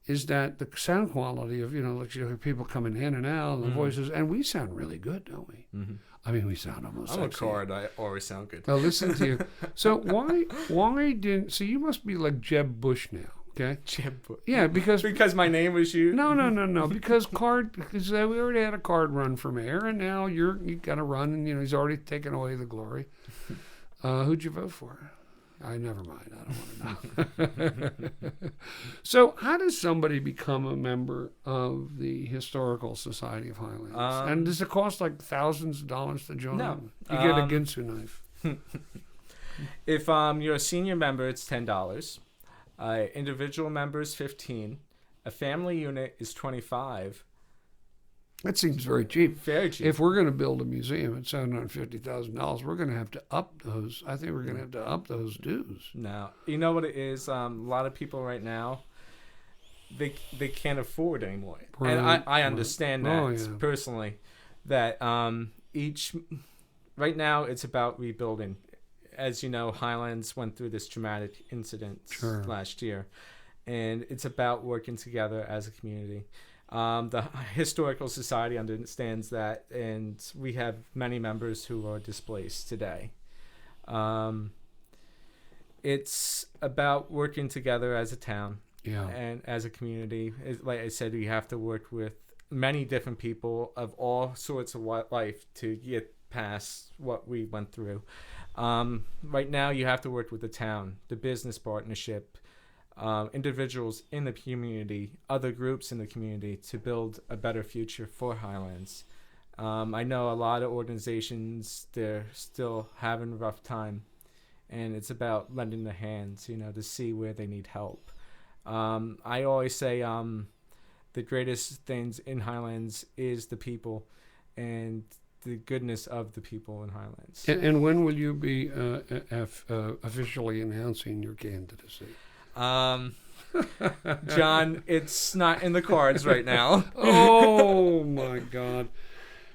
is that the sound quality of, people coming in and out, and the voices, and we sound really good, don't we? Mm-hmm. I mean, we sound almost I'm sexy. a card. I always sound good. Well, listen to you. So so you must be like Jeb Bush now. Okay. Yeah, because my name was you. No. Because we already had a card run for mayor, and now you got to run, and he's already taken away the glory. Who'd you vote for? Never mind. I don't want to know. So, how does somebody become a member of the Historical Society of Highlands? And does it cost like thousands of dollars to join? No. You get a Ginsu knife. If you're a senior member, it's $10. Individual members $15. A family unit is $25. That seems very cheap. Very cheap. If we're going to build a museum at $750,000, we're going to have to up those. I think we're going to have to up those dues. No, you know what it is. A lot of people right now, they can't afford anymore. Right, And I right. understand that Oh, yeah. personally. That right now it's about rebuilding. As you know, Highlands went through this traumatic incident Sure. last year, and it's about working together as a community. The Historical Society understands that, and we have many members who are displaced today. It's about working together as a town Yeah. and as a community. Like I said, we have to work with many different people of all sorts of life to get past what we went through. Right now, you have to work with the town, the business partnership, individuals in the community, other groups in the community to build a better future for Highlands. I know a lot of organizations, they're still having a rough time, and it's about lending a hand, to see where they need help. I always say the greatest things in Highlands is the people and the goodness of the people in Highlands. And when will you be officially announcing your candidacy? John, it's not in the cards right now. Oh my God!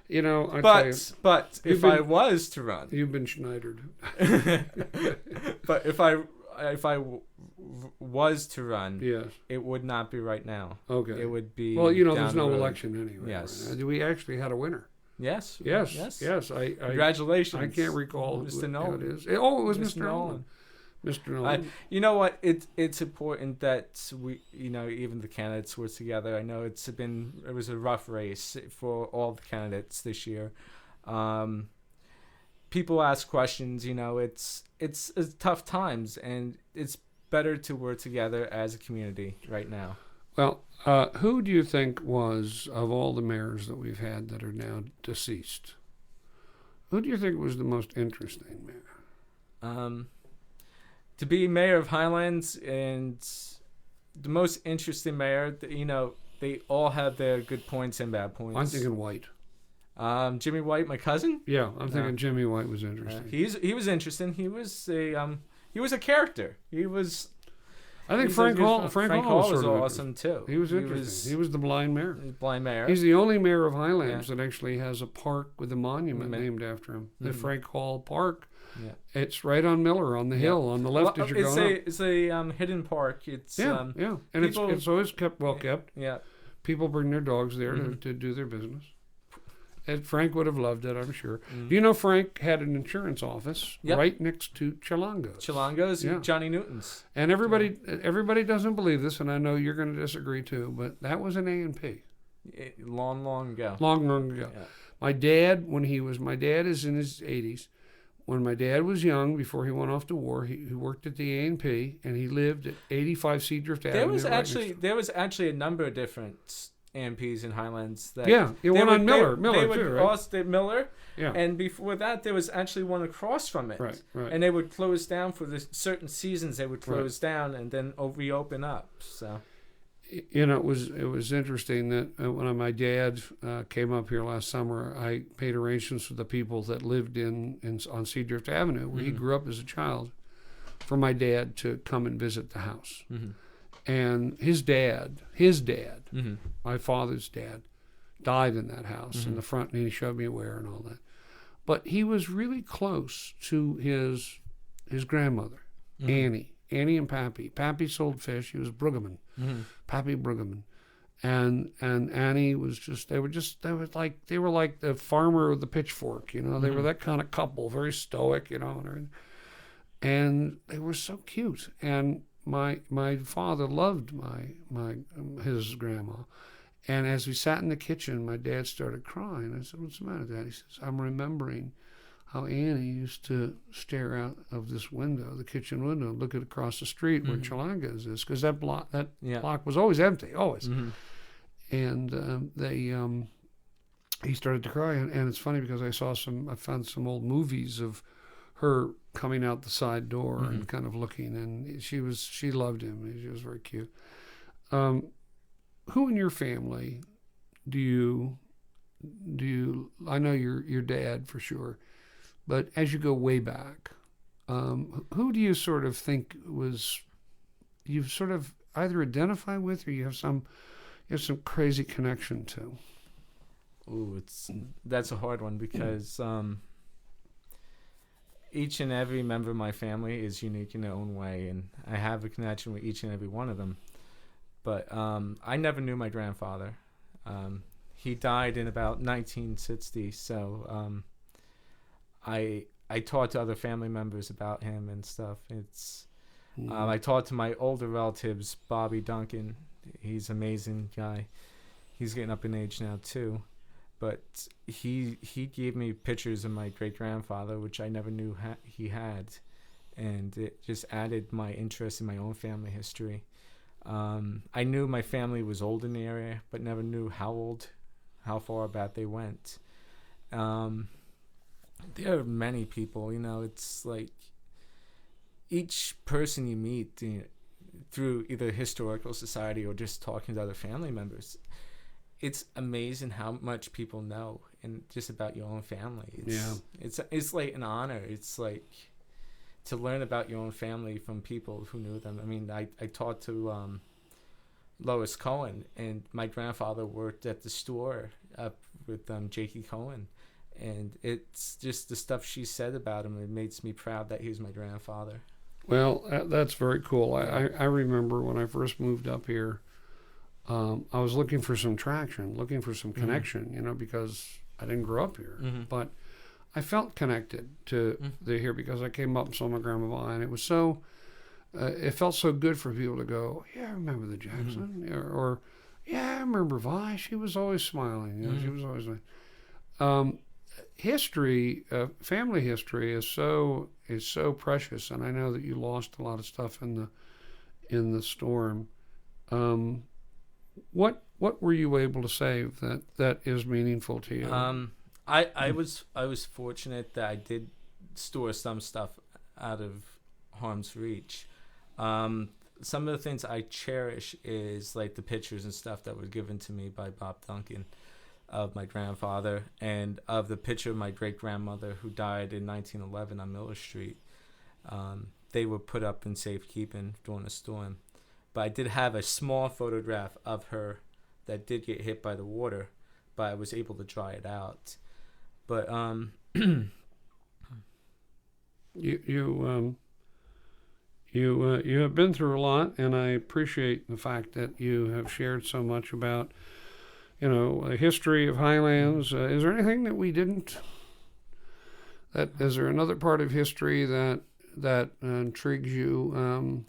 I tell you, but if I was to run, you've been Schneidered. but if I was to run, Yes. it would not be right now. Okay. It would be. Well, down there's the no road. election anyway. Yes. Right now. We actually had a winner. Yes. Yes. I Congratulations. I can't recall Mr. who Nolan. it is. Oh, it was Mr. Mr. Nolan. Mr. I, Nolan. you know what? It's important that we, even the candidates were together. I know it was a rough race for all the candidates this year. People ask questions. It's tough times, and it's better to work together as a community right now. Well, who do you think was, of all the mayors that we've had that are now deceased, who do you think was the most interesting mayor? To be mayor of Highlands and the most interesting mayor, they all have their good points and bad points. I'm thinking White. Jimmy White, my cousin. Yeah, I'm thinking Jimmy White was interesting. He was interesting. He was a character. I think Frank Hall was was sort of awesome too. He was interesting. He was the blind mayor. Blind mayor. He's the only mayor of Highlands that actually has a park with a monument named after him. The Mm-hmm. Frank Hall Park. Yeah. It's right on Miller, on the hill, on the left as you're going up. It's a hidden park. It's Yeah, and it's always kept well kept. Yeah. People bring their dogs there to do their business. And Frank would have loved it, I'm sure. Mm. Do you know Frank had an insurance office right next to Chilongo's? Chilongo's, Yeah. Johnny Newton's. And everybody doesn't believe this, and I know you're going to disagree too, but that was an A&P. Long ago. Long ago. Yeah. My dad is in his 80s. When my dad was young, before he went off to war, he worked at the A&P, and he lived at 85 Seadrift Avenue. There was actually a number of different AMPs in Highlands. One on Miller too, right? Also, Miller, Yeah. and before that, there was actually one across from it. Right. And they would close down for the certain seasons. They would close down and then reopen up. So, it was interesting that when my dad came up here last summer, I made arrangements with the people that lived on Seadrift Avenue, where he grew up as a child, for my dad to come and visit the house. Mm-hmm. And his dad, Mm-hmm. my father's dad, died in that house in the front, and he showed me where and all that. But he was really close to his grandmother, Annie and Pappy. Pappy sold fish. He was Brueggemann, Pappy Brueggemann. And Annie was they were like the farmer with the pitchfork, They were that kind of couple, very stoic, and they were so cute. And my father loved his grandma. And as we sat in the kitchen, my dad started crying. I said, "What's the matter, Dad?" He says, "I'm remembering how Annie used to stare out of this window, the kitchen window, and look across the street where Chilongo's is, because that block was always empty, always." Mm-hmm. And he started to cry. And it's funny because I found some old movies of her coming out the side door and kind of looking, and she loved him. She was very cute. Who in your family do you I know your dad for sure, but as you go way back, who do you sort of think was, either identify with or you have some crazy connection to? Ooh, that's a hard one because each and every member of my family is unique in their own way, and I have a connection with each and every one of them. But I never knew my grandfather. He died in about 1960, so I talked to other family members about him and stuff. I talked to my older relatives, Bobby Duncan. He's an amazing guy. He's getting up in age now too. But he gave me pictures of my great-grandfather, which I never knew he had. And it just added my interest in my own family history. I knew my family was old in the area, but never knew how far back they went. There are many people, it's like each person you meet through either historical society or just talking to other family members, it's amazing how much people know and just about your own family. It's like an honor. It's like to learn about your own family from people who knew them. I mean, I talked to Lois Cohen, and my grandfather worked at the store up with Jakey Cohen, and it's just the stuff she said about him. It makes me proud that he was my grandfather. Well, that's very cool. I remember when I first moved up here, I was looking for some traction, looking for some connection, because I didn't grow up here. But I felt connected to the here because I came up and saw my grandma, and it was so, it felt so good for people to go, yeah, I remember the Jackson, or yeah, I remember Vi. She was always smiling. She was always like, history, family history is so precious, and I know that you lost a lot of stuff in the storm. What were you able to save that is meaningful to you? I was fortunate that I did store some stuff out of harm's reach. Some of the things I cherish is like the pictures and stuff that were given to me by Bob Duncan of my grandfather, and of the picture of my great-grandmother who died in 1911 on Miller Street. They were put up in safekeeping during the storm. But I did have a small photograph of her that did get hit by the water, but I was able to dry it out. But you have been through a lot, and I appreciate the fact that you have shared so much about a history of Highlands. Is there anything that we didn't? Is there another part of history that intrigues you?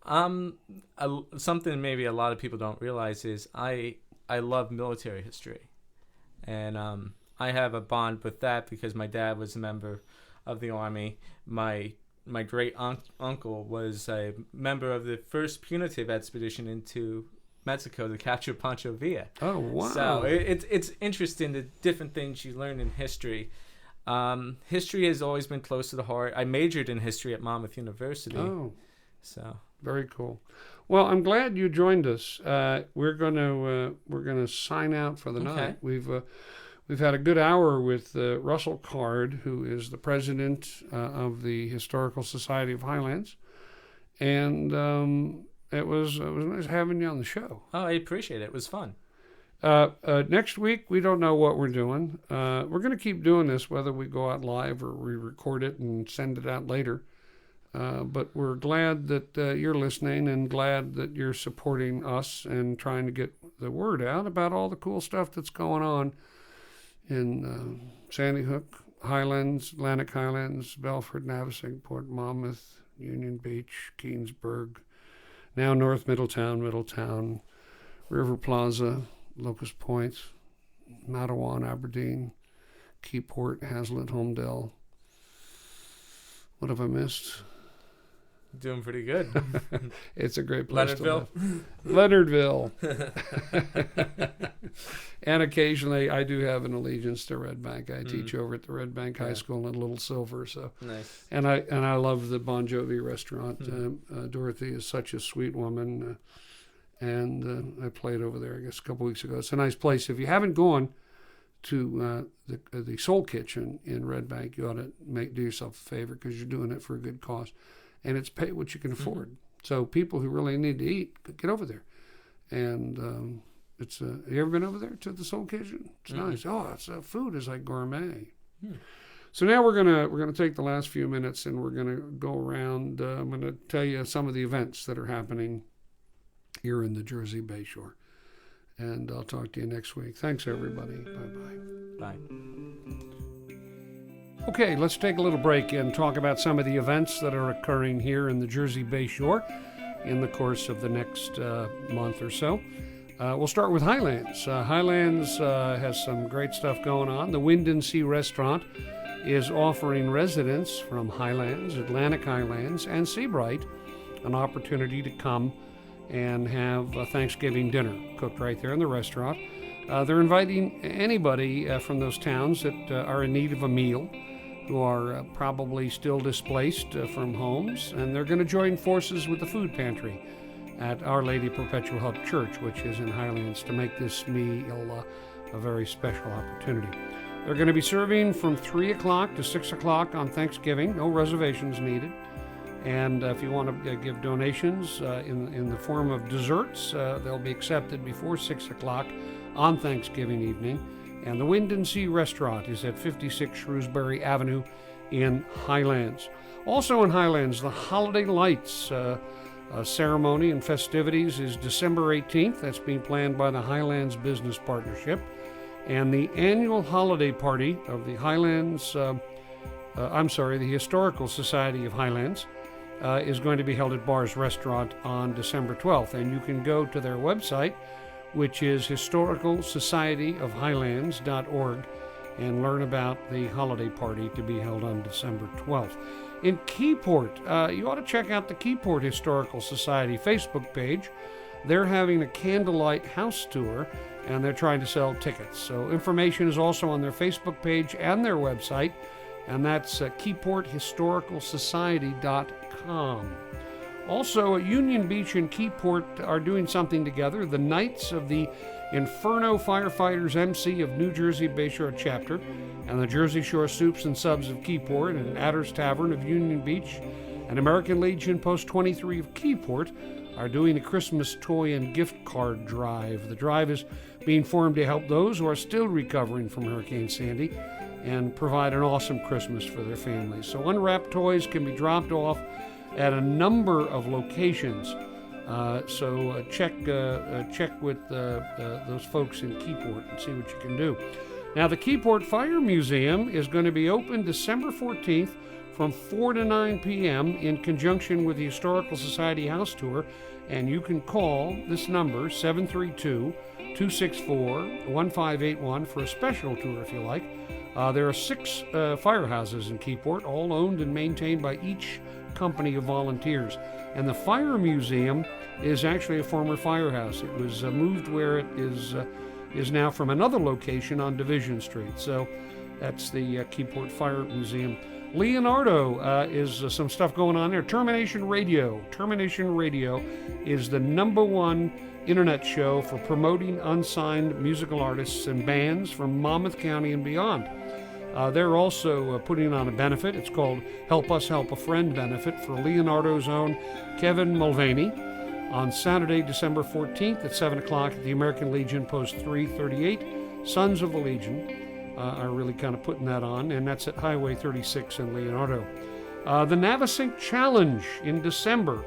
Something maybe a lot of people don't realize is I love military history, and I have a bond with that because my dad was a member of the Army. My great uncle was a member of the first punitive expedition into Mexico to capture Pancho Villa. Oh, wow. So it's interesting, the different things you learn in history. History has always been close to the heart. I majored in history at Monmouth University. Oh, so very cool. Well, I'm glad you joined us. We're gonna sign out for the night. We've had a good hour with Russell Card, who is the president of the Historical Society of Highlands, and it was nice having you on the show. Oh, I appreciate it. It was fun. Next week, we don't know what we're doing. We're going to keep doing this, whether we go out live or we record it and send it out later. But we're glad that you're listening, and glad that you're supporting us and trying to get the word out about all the cool stuff that's going on in Sandy Hook, Highlands, Atlantic Highlands, Belford, Navesink, Port Monmouth, Union Beach, Keansburg, now North Middletown, River Plaza, Locust Point, Matawan, Aberdeen, Keyport, Hazlitt, Homedale. What have I missed? Doing pretty good. It's a great place Leonardville. to live. Leonardville. And occasionally I do have an allegiance to Red Bank. I teach over at the Red Bank High School in Little Silver. So nice. And I love the Bon Jovi restaurant. Dorothy is such a sweet woman. And I played over there, I guess, a couple weeks ago. It's a nice place. If you haven't gone to the Soul Kitchen in Red Bank, you ought to do yourself a favor, because you're doing it for a good cause. And it's pay what you can afford. So people who really need to eat, get over there. And it's you ever been over there to the Soul Kitchen? It's nice. Oh, it's food is like gourmet. So now we're gonna take the last few minutes and we're gonna go around. I'm gonna tell you some of the events that are happening here in the Jersey Bayshore. And I'll talk to you next week. Thanks, everybody. Bye-bye. Bye. Okay, let's take a little break and talk about some of the events that are occurring here in the Jersey Bayshore in the course of the next month or so. We'll start with Highlands. Highlands has some great stuff going on. The Wind and Sea Restaurant is offering residents from Highlands, Atlantic Highlands, and Seabright an opportunity to come and have a Thanksgiving dinner cooked right there in the restaurant. They're inviting anybody from those towns that are in need of a meal, who are probably still displaced from homes, and they're going to join forces with the food pantry at Our Lady Perpetual Help Church, which is in Highlands, to make this meal a very special opportunity. They're going to be serving from 3 o'clock to 6 o'clock on Thanksgiving, no reservations needed. And if you want to give donations in the form of desserts, they'll be accepted before 6 o'clock on Thanksgiving evening. And the Wind and Sea Restaurant is at 56 Shrewsbury Avenue in Highlands. Also in Highlands, the Holiday Lights ceremony and festivities is December 18th. That's being planned by the Highlands Business Partnership. And the annual holiday party of the the Historical Society of Highlands is going to be held at Bar's Restaurant on December 12th. And you can go to their website, which is historicalsocietyofhighlands.org, and learn about the holiday party to be held on December 12th. In Keyport, you ought to check out the Keyport Historical Society Facebook page. They're having a candlelight house tour, and they're trying to sell tickets. So information is also on their Facebook page and their website, and that's KeyportHistoricalSociety.com. Also, Union Beach and Keyport are doing something together. The Knights of the Inferno Firefighters MC of New Jersey Bayshore Chapter and the Jersey Shore Soups and Subs of Keyport and Adder's Tavern of Union Beach and American Legion Post 23 of Keyport are doing a Christmas toy and gift card drive. The drive is being formed to help those who are still recovering from Hurricane Sandy and provide an awesome Christmas for their families. So unwrapped toys can be dropped off at a number of locations. So check with those folks in Keyport and see what you can do. Now, the Keyport Fire Museum is going to be open December 14th from 4 to 9 p.m. in conjunction with the Historical Society House Tour, and you can call this number, 732-264-1581, for a special tour if you like. There are 6 firehouses in Keyport, all owned and maintained by each company of volunteers. And the Fire Museum is actually a former firehouse. It was moved where it is now from another location on Division Street. So that's the Keyport Fire Museum. Leonardo is some stuff going on there. Termination Radio. Termination Radio is the #1 internet show for promoting unsigned musical artists and bands from Monmouth County and beyond. They're also putting on a benefit. It's called Help Us Help a Friend benefit for Leonardo's own Kevin Mulvaney on Saturday, December 14th at 7 o'clock at the American Legion Post 338. Sons of the Legion are really kind of putting that on, and that's at Highway 36 in Leonardo. The Navesink Challenge in December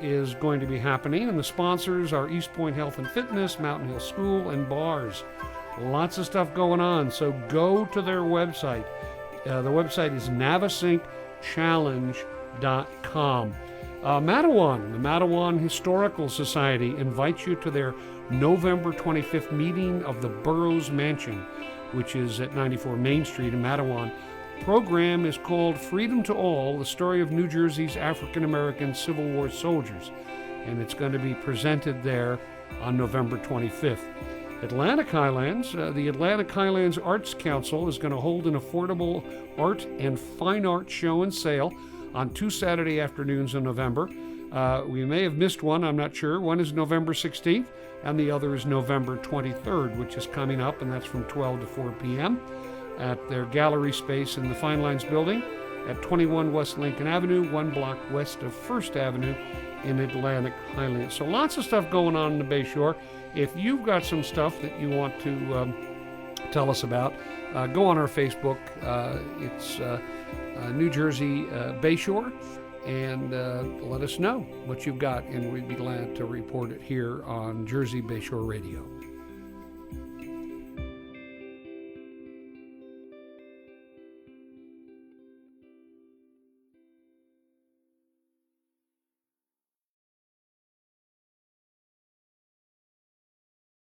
is going to be happening, and the sponsors are East Point Health and Fitness, Mountain Hill School, and Bars. Lots of stuff going on, so go to their website. The website is navesinkchallenge.com. Matawan, the Matawan Historical Society invites you to their November 25th meeting of the Burroughs Mansion, which is at 94 Main Street in Matawan. The program is called Freedom to All, the story of New Jersey's African-American Civil War soldiers, and it's going to be presented there on November 25th. Atlantic Highlands, the Atlantic Highlands Arts Council is going to hold an affordable art and fine art show and sale on 2 Saturday afternoons in November. We may have missed one, I'm not sure. One is November 16th, and the other is November 23rd, which is coming up, and that's from 12 to 4 p.m. at their gallery space in the Fine Lines building at 21 West Lincoln Avenue, 1 block west of 1st Avenue in Atlantic Highlands. So lots of stuff going on in the Bayshore. If you've got some stuff that you want to tell us about, go on our Facebook. It's New Jersey Bayshore, and let us know what you've got, and we'd be glad to report it here on Jersey Bayshore Radio.